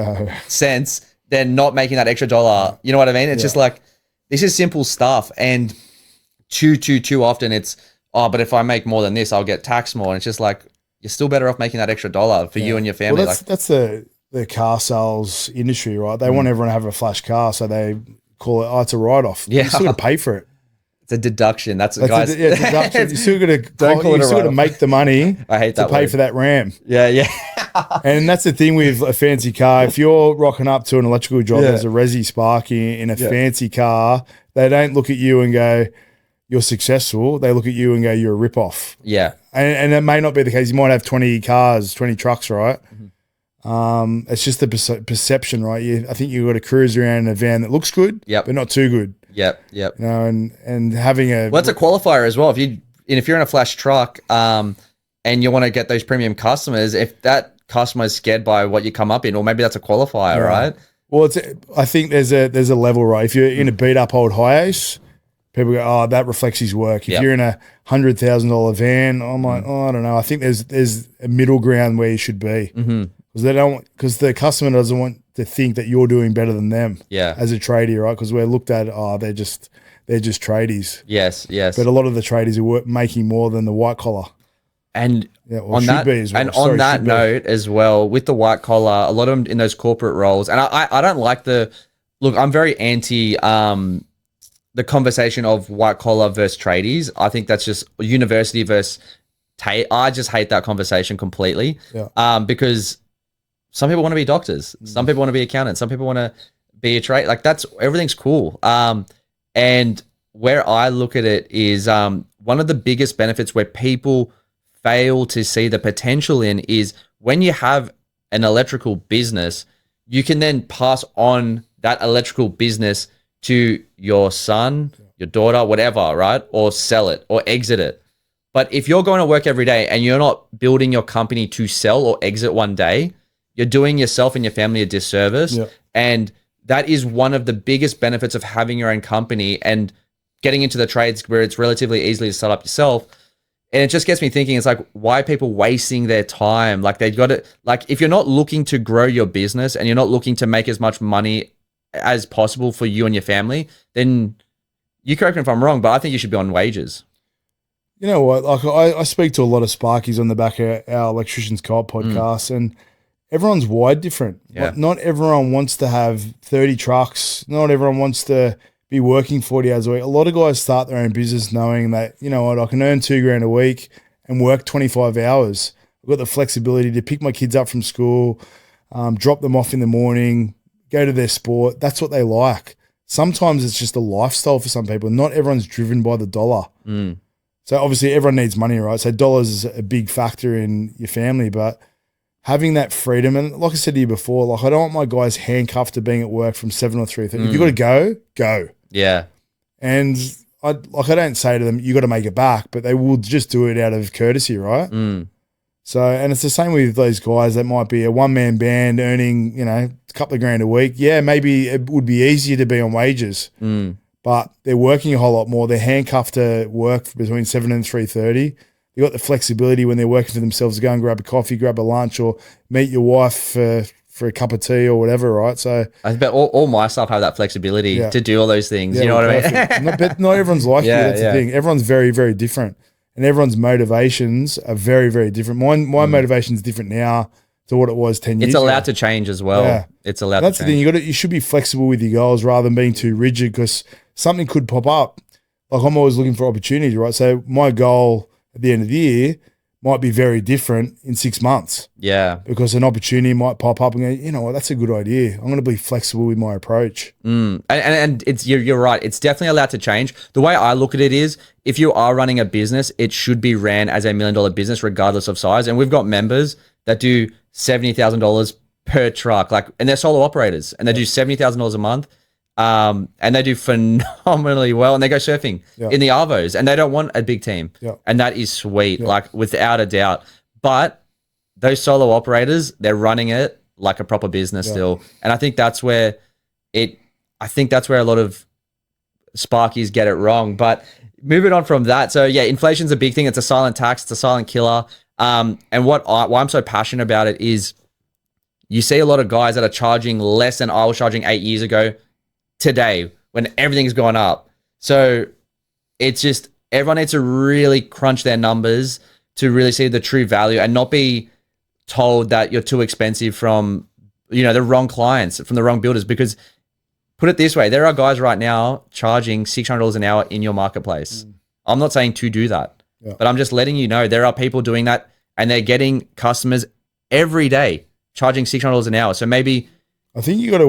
cents than not making that extra dollar." You know what I mean? It's just like. This is simple stuff, and too often it's, but if I make more than this, I'll get taxed more. And it's just like, you're still better off making that extra dollar for you and your family. Well, that's the car sales industry, right? They want everyone to have a flash car, so they call it, it's a write-off. Yeah. You still got to pay for it. It's a deduction. That's guys. Deduction. You still got to make the money I hate that to pay for that RAM. Yeah. And that's the thing with a fancy car. If you're rocking up to an electrical job as a Resi Sparky in a fancy car, they don't look at you and go, you're successful. They look at you and go, you're a rip-off. Yeah. And it may not be the case. You might have 20 cars, 20 trucks, right? It's just the perception, right? I think you've got to cruise around in a van that looks good, but not too good. Yep. You know, and having a... Well, that's a qualifier as well. If you're in a flash truck and you want to get those premium customers, if that customer is scared by what you come up in, or maybe that's a qualifier, right? Well, I think there's a level, right? If you're in a beat up old Hiace, people go, oh, that reflects his work. If you're in a $100,000 van, I'm like, I don't know. I think there's a middle ground where you should be because the customer doesn't want to think that you're doing better than them. As a tradie, right? Because we're looked at, they're just tradies. Yes. But a lot of the tradies are making more than the white collar. And on that note as well, with the white collar, a lot of them in those corporate roles, and I don't like I'm very anti the conversation of white collar versus tradies. I think that's just university versus I just hate that conversation completely. Because some people want to be doctors, some people want to be accountants, some people want to be a trade. Like everything's cool. And where I look at it is one of the biggest benefits where people fail to see the potential in is when you have an electrical business, you can then pass on that electrical business to your son, your daughter, whatever, right? Or sell it or exit it. But if you're going to work every day and you're not building your company to sell or exit one day, you're doing yourself and your family a disservice. And that is one of the biggest benefits of having your own company and getting into the trades where it's relatively easily to set up yourself. And it just gets me thinking, it's like, why are people wasting their time? Like they've got to, like, if you're not looking to grow your business and you're not looking to make as much money as possible for you and your family, then you correct me if I'm wrong, but I think you should be on wages. You know what? Like I speak to a lot of Sparkies on the back of our Electricians Co-op podcast, and everyone's wired different. Like, not everyone wants to have 30 trucks. Not everyone wants to be working 40 hours a week. A lot of guys start their own business knowing that, you know what, I can earn $2,000 a week and work 25 hours. I've got the flexibility to pick my kids up from school, drop them off in the morning, go to their sport. That's what they like. Sometimes it's just a lifestyle for some people. Not everyone's driven by the dollar. So obviously everyone needs money, right? So dollars is a big factor in your family, but having that freedom, and like I said to you before, like I don't want my guys handcuffed to being at work from 7 or 3:30. If you got to go, go. Yeah. And I don't say to them, you got to make it back, but they will just do it out of courtesy, right? So, and it's the same with those guys that might be a one-man band earning, you know, a couple of grand a week. Yeah, maybe it would be easier to be on wages, but they're working a whole lot more. They're handcuffed to work between 7 and 3:30. They got the flexibility when they're working for themselves to go and grab a coffee, grab a lunch, or meet your wife for a cup of tea or whatever, right? So I bet all my stuff have that flexibility to do all those things. You know what I mean? Not everyone's like you. That's the thing. Everyone's very, very different. And everyone's motivations are very, very different. My motivation is different now to what it was 10 years ago. It's allowed to change as well. It's allowed to change. That's the thing. You should be flexible with your goals rather than being too rigid, because something could pop up. Like I'm always looking for opportunity, right? So my goal at the end of the year might be very different in 6 months. Yeah. Because an opportunity might pop up and go, you know what, that's a good idea. I'm going to be flexible with my approach. And it's you're right. It's definitely allowed to change. The way I look at it is, if you are running a business, it should be ran as $1 million business, regardless of size. And we've got members that do $70,000 per truck, and they're solo operators, and they do $70,000 a month. And they do phenomenally well, and they go surfing in the Arvos, and they don't want a big team. And that is sweet, like without a doubt. But those solo operators, they're running it like a proper business still. And I think that's where a lot of Sparkies get it wrong. But moving on from that, so yeah, inflation's a big thing. It's a silent tax, it's a silent killer. And why I'm so passionate about it is, you see a lot of guys that are charging less than I was charging 8 years ago today, when everything's gone up. So it's just, everyone needs to really crunch their numbers to really see the true value, and not be told that you're too expensive from, the wrong clients, from the wrong builders. Because put it this way, there are guys right now charging $600 an hour in your marketplace. I'm not saying to do that, but I'm just letting you know there are people doing that, and they're getting customers every day charging $600 an hour. So maybe, I think you got to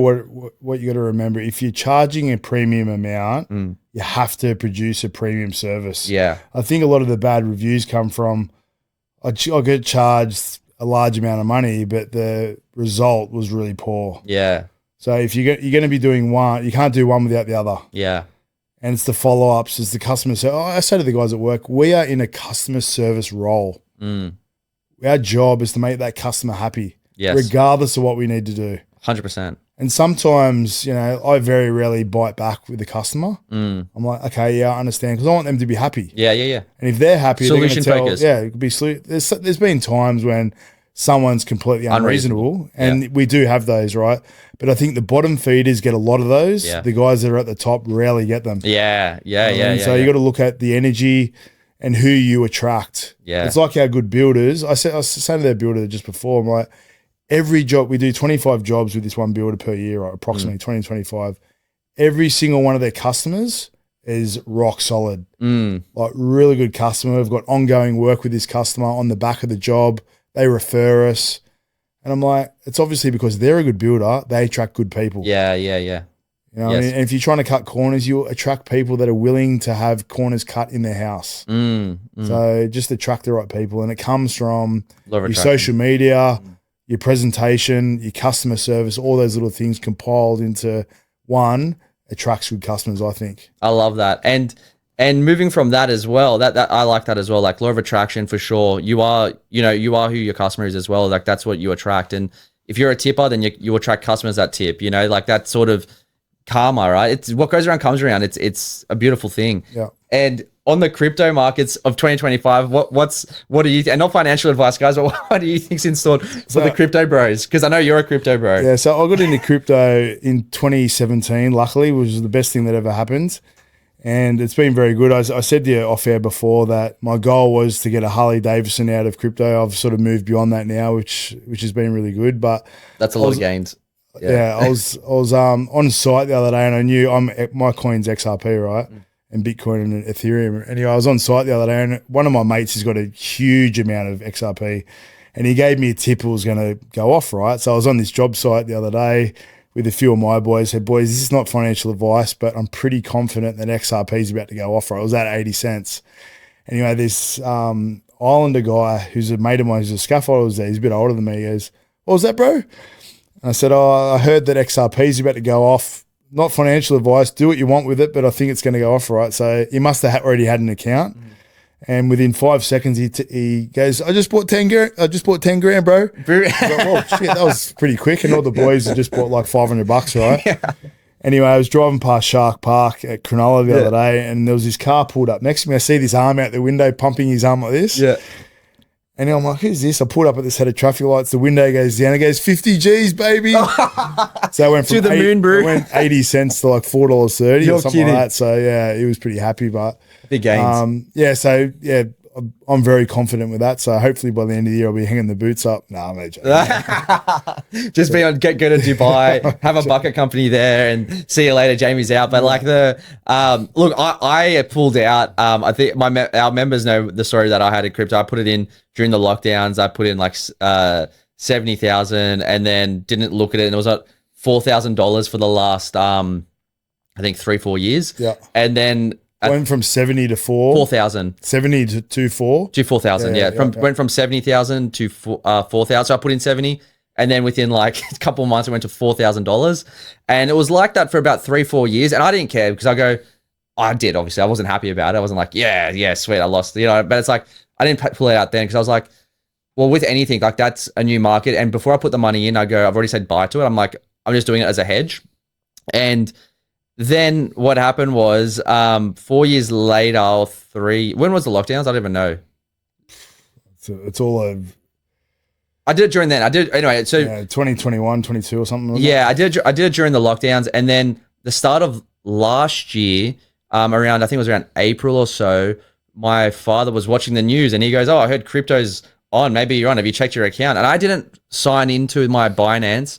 what you got to remember, if you're charging a premium amount, you have to produce a premium service. Yeah, I think a lot of the bad reviews come from, I get charged a large amount of money, but the result was really poor. Yeah. So if you're going to be doing one, you can't do one without the other. Yeah. And it's the follow-ups, it's the customer service. I say to the guys at work, we are in a customer service role. Our job is to make that customer happy, regardless of what we need to do. 100%. And sometimes, I very rarely bite back with the customer. I'm like, okay, yeah, I understand, because I want them to be happy. Yeah. And if they're happy, solution they're going to focused. tell, it could be. There's been times when someone's completely unreasonable, and we do have those, right? But I think the bottom feeders get a lot of those. Yeah. The guys that are at the top rarely get them. Yeah. So you got to look at the energy and who you attract. Yeah. It's like our good builders. I was saying to their builder just before, I'm like, every job, we do 25 jobs with this one builder per year, right? Approximately 20, 25. Every single one of their customers is rock solid. Like really good customer. We've got ongoing work with this customer on the back of the job. They refer us. And I'm like, it's obviously because they're a good builder, they attract good people. Yeah. What I mean? And if you're trying to cut corners, you'll attract people that are willing to have corners cut in their house. So just attract the right people. And it comes from your social media, your presentation, your customer service, all those little things compiled into one attracts good customers, I think. I love that. And moving from that as well, that I like that as well. Like law of attraction for sure. You are who your customer is as well. Like that's what you attract. And if you're a tipper, then you attract customers that tip, like that sort of karma, right? It's what goes around comes around. It's a beautiful thing. Yeah. And on the crypto markets of 2025, what do you think? And not financial advice, guys, but what do you think's in store for the crypto bros? Because I know you're a crypto bro. Yeah, so I got into crypto in 2017, luckily, which was the best thing that ever happened. And it's been very good. I said to you off air before that my goal was to get a Harley Davidson out of crypto. I've sort of moved beyond that now, which has been really good. But that's a lot of gains. Yeah, I was on site the other day, and I knew my coin's XRP, right? And Bitcoin and Ethereum. Anyway, I was on site the other day, and one of my mates has got a huge amount of XRP, and he gave me a tip it was going to go off, right? So I was on this job site the other day with a few of my boys. Said, boys, this is not financial advice, but I'm pretty confident that XRP is about to go off, right? It was at 80 cents. Anyway, this Islander guy who's a mate of mine, who's a scaffolder, was there. He's a bit older than me. He goes, what was that, bro? I said, I heard that XRP is about to go off. Not financial advice. Do what you want with it, but I think it's going to go off, right? So he must have already had an account. And within 5 seconds, he goes, I just bought 10 grand. I just bought 10 grand, bro. I was like, oh, shit, that was pretty quick. And all the boys had just bought like $500, right? Yeah. Anyway, I was driving past Shark Park at Cronulla the other day, and there was this car pulled up next to me. I see this arm out the window pumping his arm like this. Yeah. And I'm like, who's this? I pulled up at this head of traffic lights. The window goes down. It goes, 50 G's, baby. So I went from to the moon, bro. I went 80 cents to like $4.30 or something like that. So, yeah, he was pretty happy. But big gains. So, yeah, I'm very confident with that. So hopefully by the end of the year, I'll be hanging the boots up. Nah, I'm joking. Just be on go to Dubai, have a bucket company there, and see you later. Jamie's out. But like look, I pulled out. I think our members know the story that I had in crypto. I put it in during the lockdowns. I put in like 70,000, and then didn't look at it, and it was at $4,000 for the last I think 3-4 years. Yeah, and then. Went from 70 to 4,000. 70 to 4 to 4,000. Went from 70,000 to 4,000. So I put in 70, and then within like a couple of months, it went to $4,000, and it was like that for about 3-4 years. And I didn't care because I did. Obviously, I wasn't happy about it. I wasn't like, yeah, sweet, I lost. But it's like I didn't pull it out then because I was like, well, with anything like that's a new market, and before I put the money in, I've already said bye to it. I'm like, I'm just doing it as a hedge, and. Then what happened was 4 years later, or 3. When was the lockdowns? I don't even know. It's all I did it during then. I did anyway. So 2021, 22 or something. Yeah, I did it during the lockdowns, and then the start of last year, around I think it was around April or so. My father was watching the news, and he goes, "Oh, I heard crypto's on. Maybe you're on. Have you checked your account?" And I didn't sign into my Binance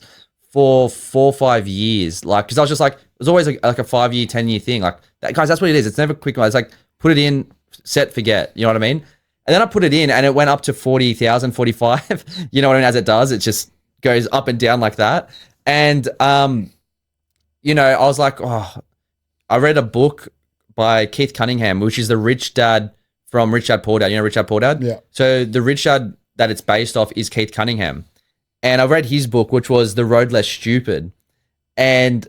for 4 or 5 years, like because I was just like. It was always like a 5-year, 10-year thing. Like, guys, that's what it is. It's never quick. It's like, put it in, set, forget. You know what I mean? And then I put it in, and it went up to 40,000, 45. You know what I mean? As it does, it just goes up and down like that. And, I was like, I read a book by Keith Cunningham, which is the rich dad from Rich Dad Poor Dad. You know Rich Dad Poor Dad? Yeah. So the rich dad that it's based off is Keith Cunningham. And I read his book, which was The Road Less Stupid. And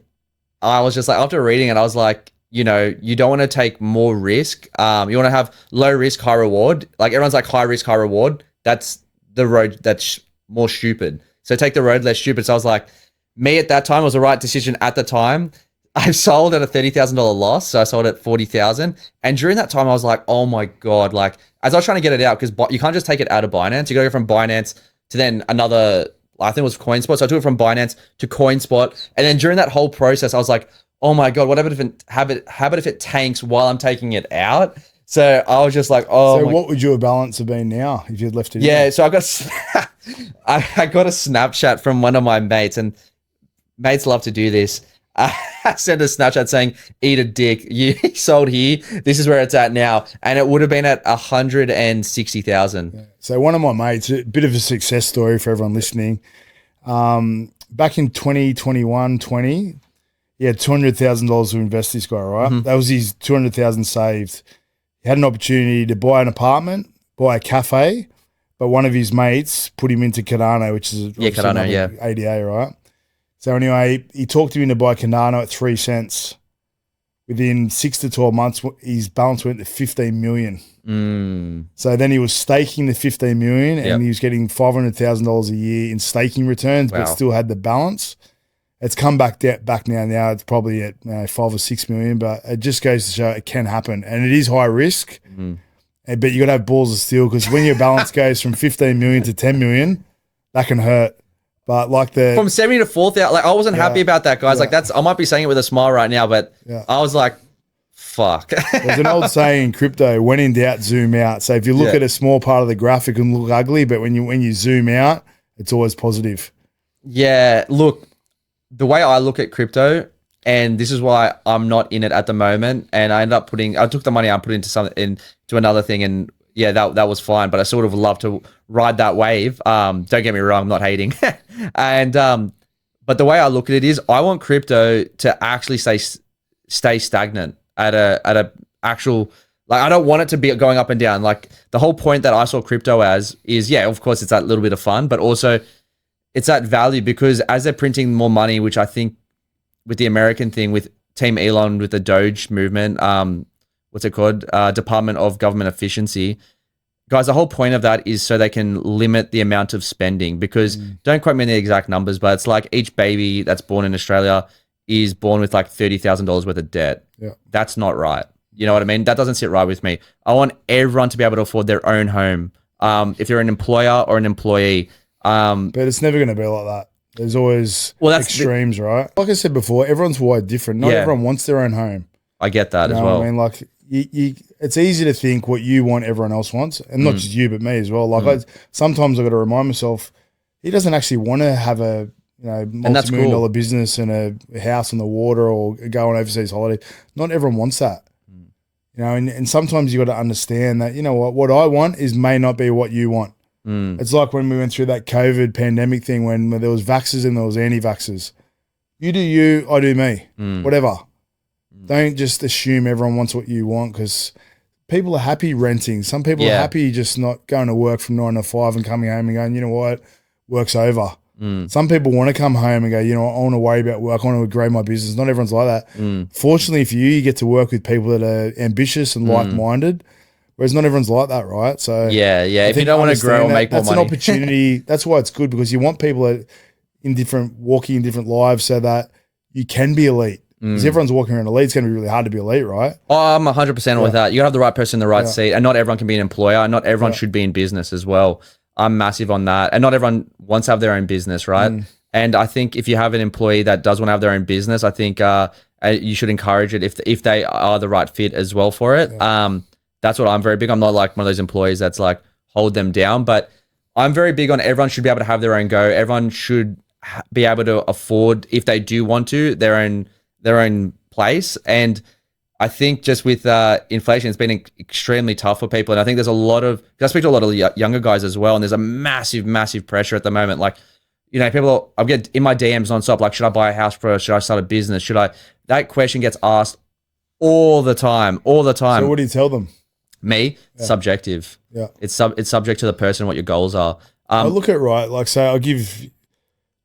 I was just like, after reading it, I was like, you don't want to take more risk. You want to have low risk, high reward. Like everyone's like high risk, high reward. That's the road that's more stupid. So take the road less stupid. So I was like, me at that time was the right decision at the time. I sold at a $30,000 loss. So I sold at 40,000. And during that time, I was like, oh my God. Like as I was trying to get it out, because you can't just take it out of Binance. You got to go from Binance to then another, I think it was CoinSpot. So I took it from Binance to CoinSpot. And then during that whole process, I was like, oh my God, what happens if it tanks while I'm taking it out? So I was just like, oh. So what would your balance have been now if you'd left it in? Yeah, so I got a Snapchat from one of my mates, and mates love to do this. I sent a Snapchat saying, eat a dick. You sold here. This is where it's at now. And it would have been at 160,000. Yeah. So one of my mates, a bit of a success story for everyone listening. Back in 2021, 20, he had $200,000 to invest, this guy, right? Mm-hmm. That was his 200,000 saved. He had an opportunity to buy an apartment, buy a cafe, but one of his mates put him into Cardano, which is Cardano, ADA, right? So anyway, he talked him into buy Cardano at 3 cents. Within 6 to 12 months, his balance went to 15 million. So then he was staking the 15 million, and he was getting $500,000 a year in staking returns, but still had the balance. It's come back now. Now it's probably at 5 or 6 million, but it just goes to show it can happen, and it is high risk. But you got to have balls of steel, because when your balance goes from 15 million to 10 million, that can hurt. But like from 70 to 4,000, like I wasn't happy about that, guys. Like I might be saying it with a smile right now, but I was like, fuck. There's an old saying in crypto: when in doubt, zoom out. So if you look at a small part of the graph, it can look ugly, but when you zoom out, it's always positive. Yeah, look, the way I look at crypto, and this is why I'm not in it at the moment, and I took the money I put into another thing, and yeah, that was fine, but I sort of love to ride that wave. Don't get me wrong, I'm not hating. And but the way I look at it is, I want crypto to actually stay stagnant at a actual, like, I don't want it to be going up and down. Like, the whole point that I saw crypto as is, yeah, of course it's that little bit of fun, but also it's that value, because as they're printing more money, which I think with the American thing, with Team Elon, with the Doge movement, what's it called? Department of Government Efficiency. Guys, the whole point of that is so they can limit the amount of spending, because don't quote me on the exact numbers, but it's like each baby that's born in Australia is born with like $30,000 worth of debt. Yeah. That's not right. You know what I mean? That doesn't sit right with me. I want everyone to be able to afford their own home. If you're an employer or an employee. But it's never going to be like that. There's always extremes, right? Like I said before, everyone's wired different. Not everyone wants their own home. I get that as well. I mean, like, it's easy to think what you want, everyone else wants, and not just you, but me as well. Like sometimes I got to remind myself, he doesn't actually want to have a multi-million dollar business and a house on the water or go on overseas holiday. Not everyone wants that. And sometimes you got to understand that, what I want may not be what you want. It's like when we went through that COVID pandemic thing when there was vaxxers and there was anti-vaxxers. You do you, I do me, whatever. Don't just assume everyone wants what you want, because people are happy renting. Some people are happy just not going to work from 9 to 5 and coming home and going, you know what, work's over. Some people want to come home and go, I want to worry about work. I want to grow my business. Not everyone's like that. Fortunately for you get to work with people that are ambitious and like-minded, whereas not everyone's like that, right? So if you don't want to grow or make more money. That's an opportunity. That's why it's good, because you want people that walking in different lives so that you can be elite. Because everyone's walking around elite, it's going to be really hard to be elite, right? Oh, I'm 100% with that. You got to have the right person in the right seat, and not everyone can be an employer, and not everyone should be in business as well. I'm massive on that. And not everyone wants to have their own business, right? And I think if you have an employee that does want to have their own business, I think you should encourage it if they are the right fit as well for it. That's what I'm very big on. I'm not like one of those employees that's like hold them down, but I'm very big on everyone should be able to have their own go. Everyone should be able to afford, if they do want to, their own place. And I think just with inflation, it's been extremely tough for people. And I think there's I speak to a lot of younger guys as well, and there's a massive, massive pressure at the moment. Like, people, I get in my DMs nonstop, like, should I buy a house first? Should I start a business? That question gets asked all the time. So what do you tell them? Me, subjective. Yeah. It's subject to the person, what your goals are. I look at, right, like, say I'll give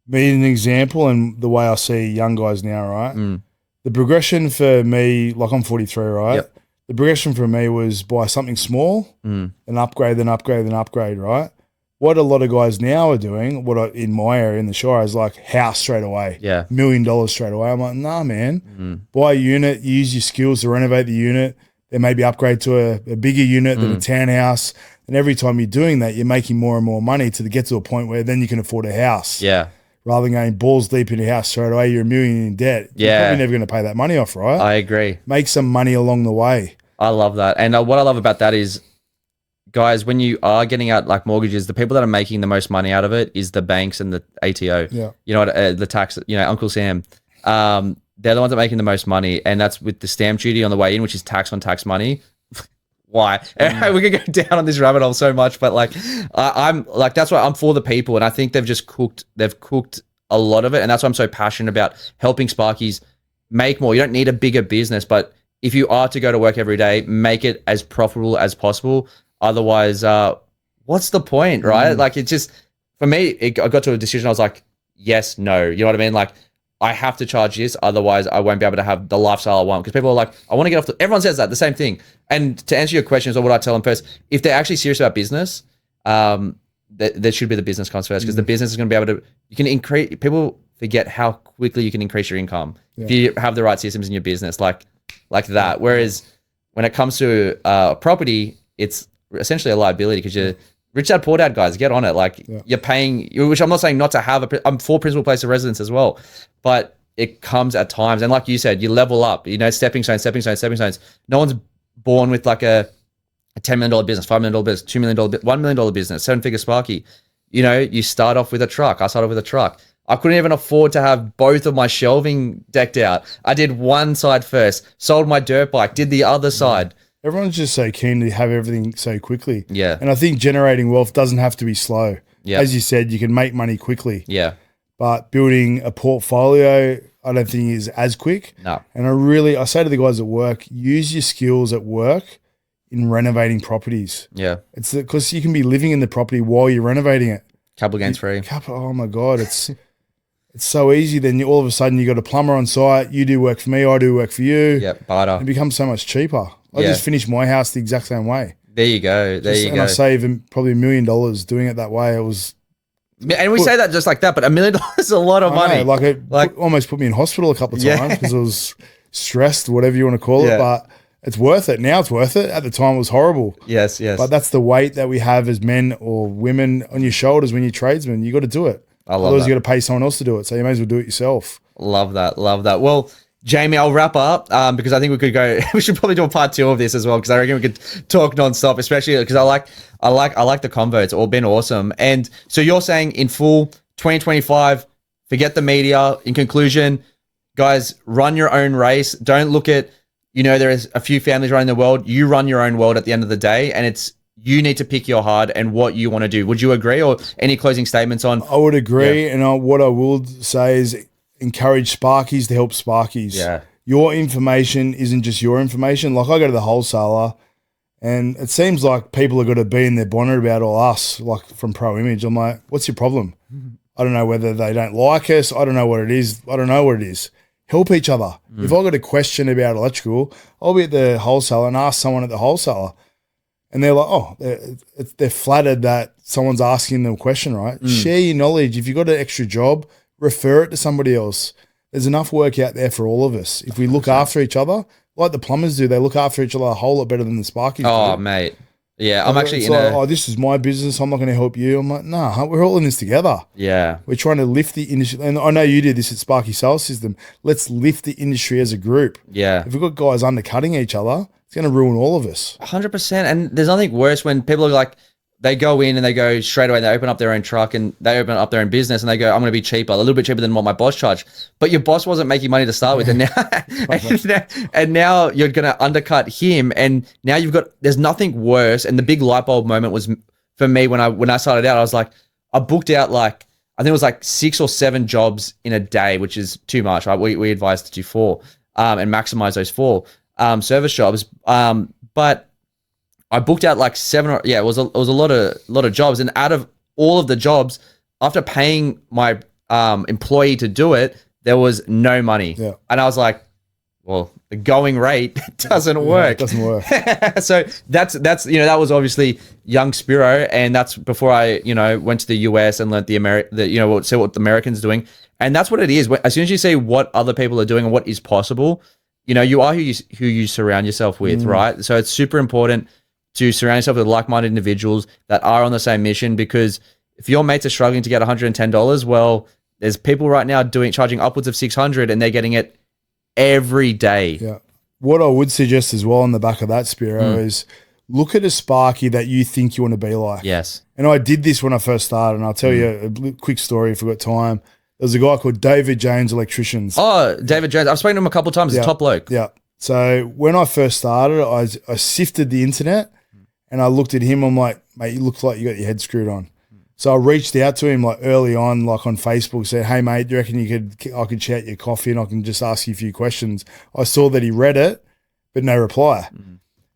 me an example and the way I see young guys now, right? The progression for me, like I'm 43, right? Yep. The progression for me was buy something small, then upgrade, then upgrade, then upgrade, right? What a lot of guys now are doing, in my area, in the Shire, is like house straight away. Yeah. $1 million straight away. I'm like, nah, man. Buy a unit, use your skills to renovate the unit, then maybe upgrade to a bigger unit than a townhouse. And every time you're doing that, you're making more and more money to get to a point where then you can afford a house. Yeah. Rather than going balls deep in your house straight away, you're $1 million in debt. You're probably never going to pay that money off, right? I agree. Make some money along the way. I love that. And what I love about that is, guys, when you are getting out like mortgages, the people that are making the most money out of it is the banks and the ATO. Yeah. The tax, Uncle Sam. They're the ones that are making the most money. And that's with the stamp duty on the way in, which is tax on tax money. Why? We could go down on this rabbit hole so much, but like, I'm like, that's why I'm for the people. And I think they've cooked a lot of it. And that's why I'm so passionate about helping Sparkies make more. You don't need a bigger business, but if you are to go to work every day, make it as profitable as possible. Otherwise, what's the point, right? Like, it just, for me, I got to a decision. I was like, yes, no. You know what I mean? Like, I have to charge this, otherwise I won't be able to have the lifestyle I want. Because people are like, I want to get off everyone says that, the same thing. And to answer your question, so what I tell them first, if they're actually serious about business, there should be the business comes first, because the business is going to be able to, you can increase, people forget how quickly you can increase your income if you have the right systems in your business, like that. Whereas when it comes to property, it's essentially a liability, because you're rich dad, poor dad, guys, get on it. Like, you're paying, which I'm not saying not to have I'm for principal place of residence as well, but it comes at times. And like you said, you level up, stepping stones. No one's born with like a $10 million business, $5 million business, $2 million, $1 million business, 7-figure Sparky. You start off with a truck. I started with a truck. I couldn't even afford to have both of my shelving decked out. I did one side first, sold my dirt bike, did the other side. Everyone's just so keen to have everything so quickly. Yeah. And I think generating wealth doesn't have to be slow. Yeah. As you said, you can make money quickly. Yeah. But building a portfolio, I don't think is as quick. No. And I say to the guys at work, use your skills at work in renovating properties. Yeah. It's because you can be living in the property while you're renovating it. Couple gains free. Oh my God. It's so easy. Then all of a sudden you got a plumber on site. You do work for me. I do work for you. Yep. Barter. It becomes so much cheaper. I just finished my house the exact same way. There you go. And I saved probably $1 million doing it that way. It was. And we say that just like that, but $1 million is a lot of money. It almost put me in hospital a couple of times because I was stressed, whatever you want to call it. But it's worth it. Now it's worth it. At the time, it was horrible. Yes. But that's the weight that we have as men or women on your shoulders when you're tradesmen. You got to do it. Otherwise, you got to pay someone else to do it. So you may as well do it yourself. Love that. Well, Jamie, I'll wrap up because I think we could go. We should probably do a part 2 of this as well because I reckon we could talk nonstop, especially because I like the convo. It's all been awesome. And so you're saying in full 2025, forget the media. In conclusion, guys, run your own race. Don't look at, there is a few families running the world. You run your own world at the end of the day, and you need to pick your heart and what you want to do. Would you agree, or any closing statements on? I would agree, and what I will say is encourage Sparkies to help Sparkies. Yeah. Your information isn't just your information. Like I go to the wholesaler, and it seems like people are going to be in their bonnet about all us, like from Pro Image. I'm like, what's your problem? I don't know whether they don't like us. I don't know what it is. I don't know what it is. Help each other. If I got a question about electrical, I'll be at the wholesaler and ask someone at the wholesaler. And they're like, oh, they're flattered that someone's asking them a question, right? Share your knowledge. If you've got an extra job, refer it to somebody else. There's enough work out there for all of us. If we look after each other, like the plumbers do, they look after each other a whole lot better than the Sparkies do. Oh, mate. Yeah, I'm actually this is my business. I'm not going to help you. I'm like, nah, we're all in this together. Yeah. We're trying to lift the industry. And I know you did this at Sparky Sales System. Let's lift the industry as a group. Yeah. If we've got guys undercutting each other, it's going to ruin all of us. 100%. And there's nothing worse when people are like, they go in and they go straight away, they open up their own truck and they open up their own business and they go, I'm going to be cheaper, a little bit cheaper than what my boss charged. But your boss wasn't making money to start with. And now you're going to undercut him. And now there's nothing worse. And the big light bulb moment was for me when I started out, I was like, I booked out I think it was 6 or 7 jobs in a day, which is too much. Right? We advised to do 4 and maximize those 4 service jobs. But I booked out 7 or it was a lot of jobs, and out of all of the jobs, after paying my employee to do it, there was no money. Yeah. And I was like, well, the going rate doesn't work. It doesn't work. So that's that was obviously young Spyro, and that's before I went to the US and learned see what the Americans are doing, and that's what it is. As soon as you see what other people are doing and what is possible, you are who you surround yourself with, right? So it's super important to surround yourself with like-minded individuals that are on the same mission, because if your mates are struggling to get $110, well, there's people right now charging upwards of $600 and they're getting it every day. Yeah. What I would suggest as well on the back of that, Spyro, is look at a Sparky that you think you want to be like. Yes. And I did this when I first started, and I'll tell you a quick story if we've got time. There's a guy called David Jones Electricians. Oh, David Jones. I've spoken to him a couple of times. He's a top bloke. Yeah. So when I first started, I sifted the internet. And I looked at him, I'm like, mate, you look like you got your head screwed on. So I reached out to him early on, on Facebook, said, hey, mate, do you reckon I could chat your coffee and I can just ask you a few questions? I saw that he read it, but no reply.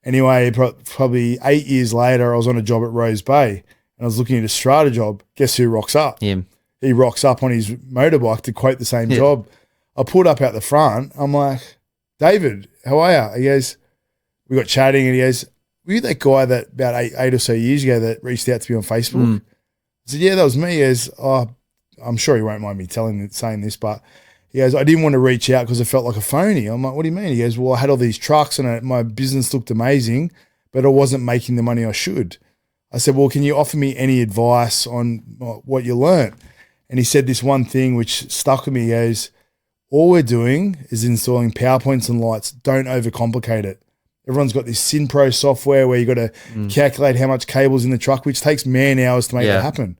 Anyway, probably 8 years later, I was on a job at Rose Bay and I was looking at a strata job. Guess who rocks up? Him. He rocks up on his motorbike to quote the same job. I pulled up out the front. I'm like, David, how are you? He goes, we got chatting, and he goes, were you that guy that about eight or so years ago that reached out to me on Facebook? I said, yeah, that was me. He goes, oh, I'm sure he won't mind me saying this, but he goes, I didn't want to reach out because I felt like a phony. I'm like, what do you mean? He goes, well, I had all these trucks and my business looked amazing, but I wasn't making the money I should. I said, well, can you offer me any advice on what you learned? And he said this one thing which stuck with me. He goes, all we're doing is installing PowerPoints and lights. Don't overcomplicate it. Everyone's got this SynPro software where you got to calculate how much cable's in the truck, which takes man hours to make that happen.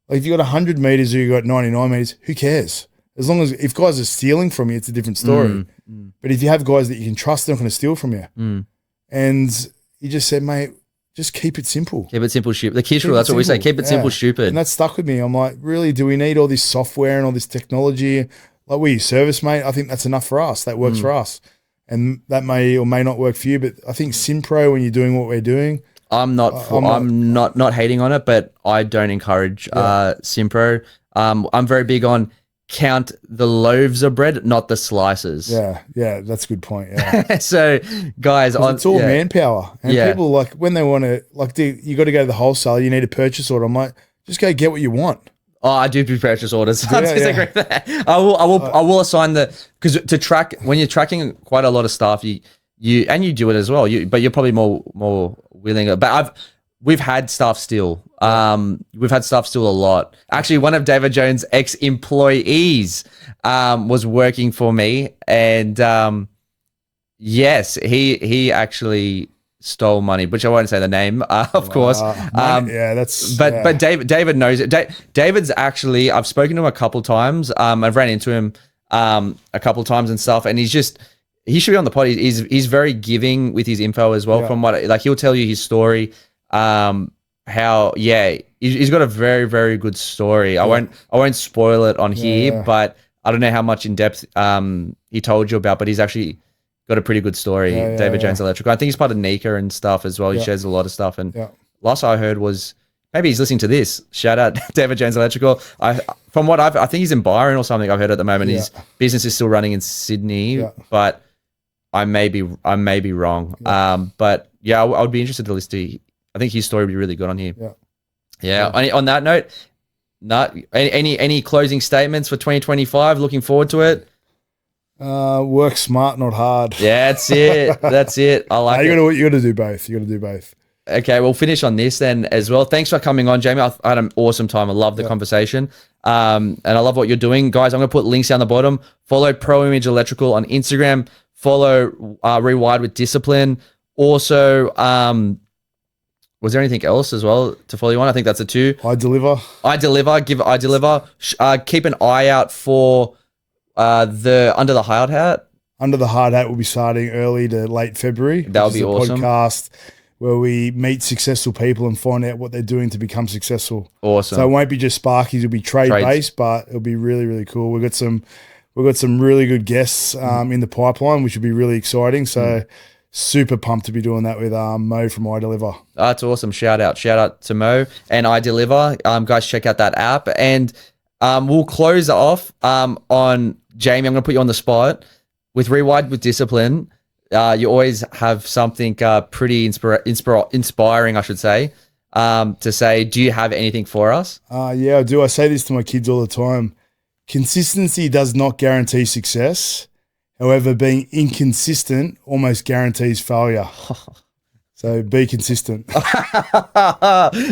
If you got 100 meters or you got 99 meters, who cares? As long as if guys are stealing from you, it's a different story. But if you have guys that you can trust, they're not going to steal from you. And he just said, mate, just keep it simple. Keep it simple, stupid. The Kish rule, that's what we say. Keep it simple, stupid. And that stuck with me. I'm like, really, do we need all this software and all this technology? Like, we service, mate. I think that's enough for us. That works for us. And that may or may not work for you, but I think SynPro, when you're doing what we're doing, I'm not hating on it, but I don't encourage SynPro. I'm very big on count the loaves of bread, not the slices. Yeah, that's a good point. Yeah. So, guys, it's all manpower, and people when they want to you got to go to the wholesaler. You need a purchase order. I'm like, just go get what you want. Oh, I do purchase orders. I disagree with that. I will assign because to track when you're tracking quite a lot of stuff, you do it as well. But you're probably more willing. But we've had staff still. We've had staff still a lot. Actually, one of David Jones' ex-employees was working for me, and yes, he actually stole money, which I won't say the name, of course. But David knows it. David's actually, I've spoken to him a couple times. I've ran into him a couple times and stuff, and he should be on the pod. He's very giving with his info as well. From what, like, he'll tell you his story. He's got a very, very good story. I won't spoil it on here, but I don't know how much in depth he told you about, but he's actually got a pretty good story. David Jones Electrical. I think he's part of Nika and stuff as well. He shares a lot of stuff. And last I heard was, maybe he's listening to this. Shout out David Jones Electrical. I think he's in Byron or something. I've heard at the moment. His business is still running in Sydney, but I may be wrong. But yeah, I would be interested to listen to. I think his story would be really good on here. Yeah. On that note, any closing statements for 2025? Looking forward to it. Work smart, not hard. Yeah, that's it. That's it. I like it. You got to do both. You got to do both. Okay, we'll finish on this then as well. Thanks for coming on, Jamie. I had an awesome time. I love the conversation. And I love what you're doing. Guys, I'm going to put links down the bottom. Follow Pro Image Electrical on Instagram. Follow Rewired with Discipline. Also, was there anything else as well to follow you on? I think that's the two. I deliver. Keep an eye out for the Under the Hard Hat. Under the Hard Hat will be starting early to late February. That would be awesome. Podcast where we meet successful people and find out what they're doing to become successful. Awesome. So it won't be just Sparkies, it'll be trade based, but it'll be really, really cool. We've got some really good guests in the pipeline, which will be really exciting. So super pumped to be doing that with Mo from I Deliver. That's awesome. Shout out to Mo and I Deliver. Guys, check out that app. And we'll close off on Jamie. I'm going to put you on the spot with Rewired with Discipline. You always have something pretty inspiring, I should say, to say. Do you have anything for us? Yeah, I do. I say this to my kids all the time. Consistency does not guarantee success. However, being inconsistent almost guarantees failure. So be consistent.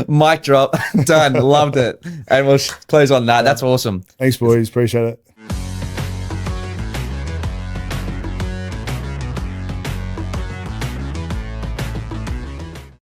Mic drop. Done. Loved it. And we'll close on that. That's awesome. Thanks, boys. Appreciate it.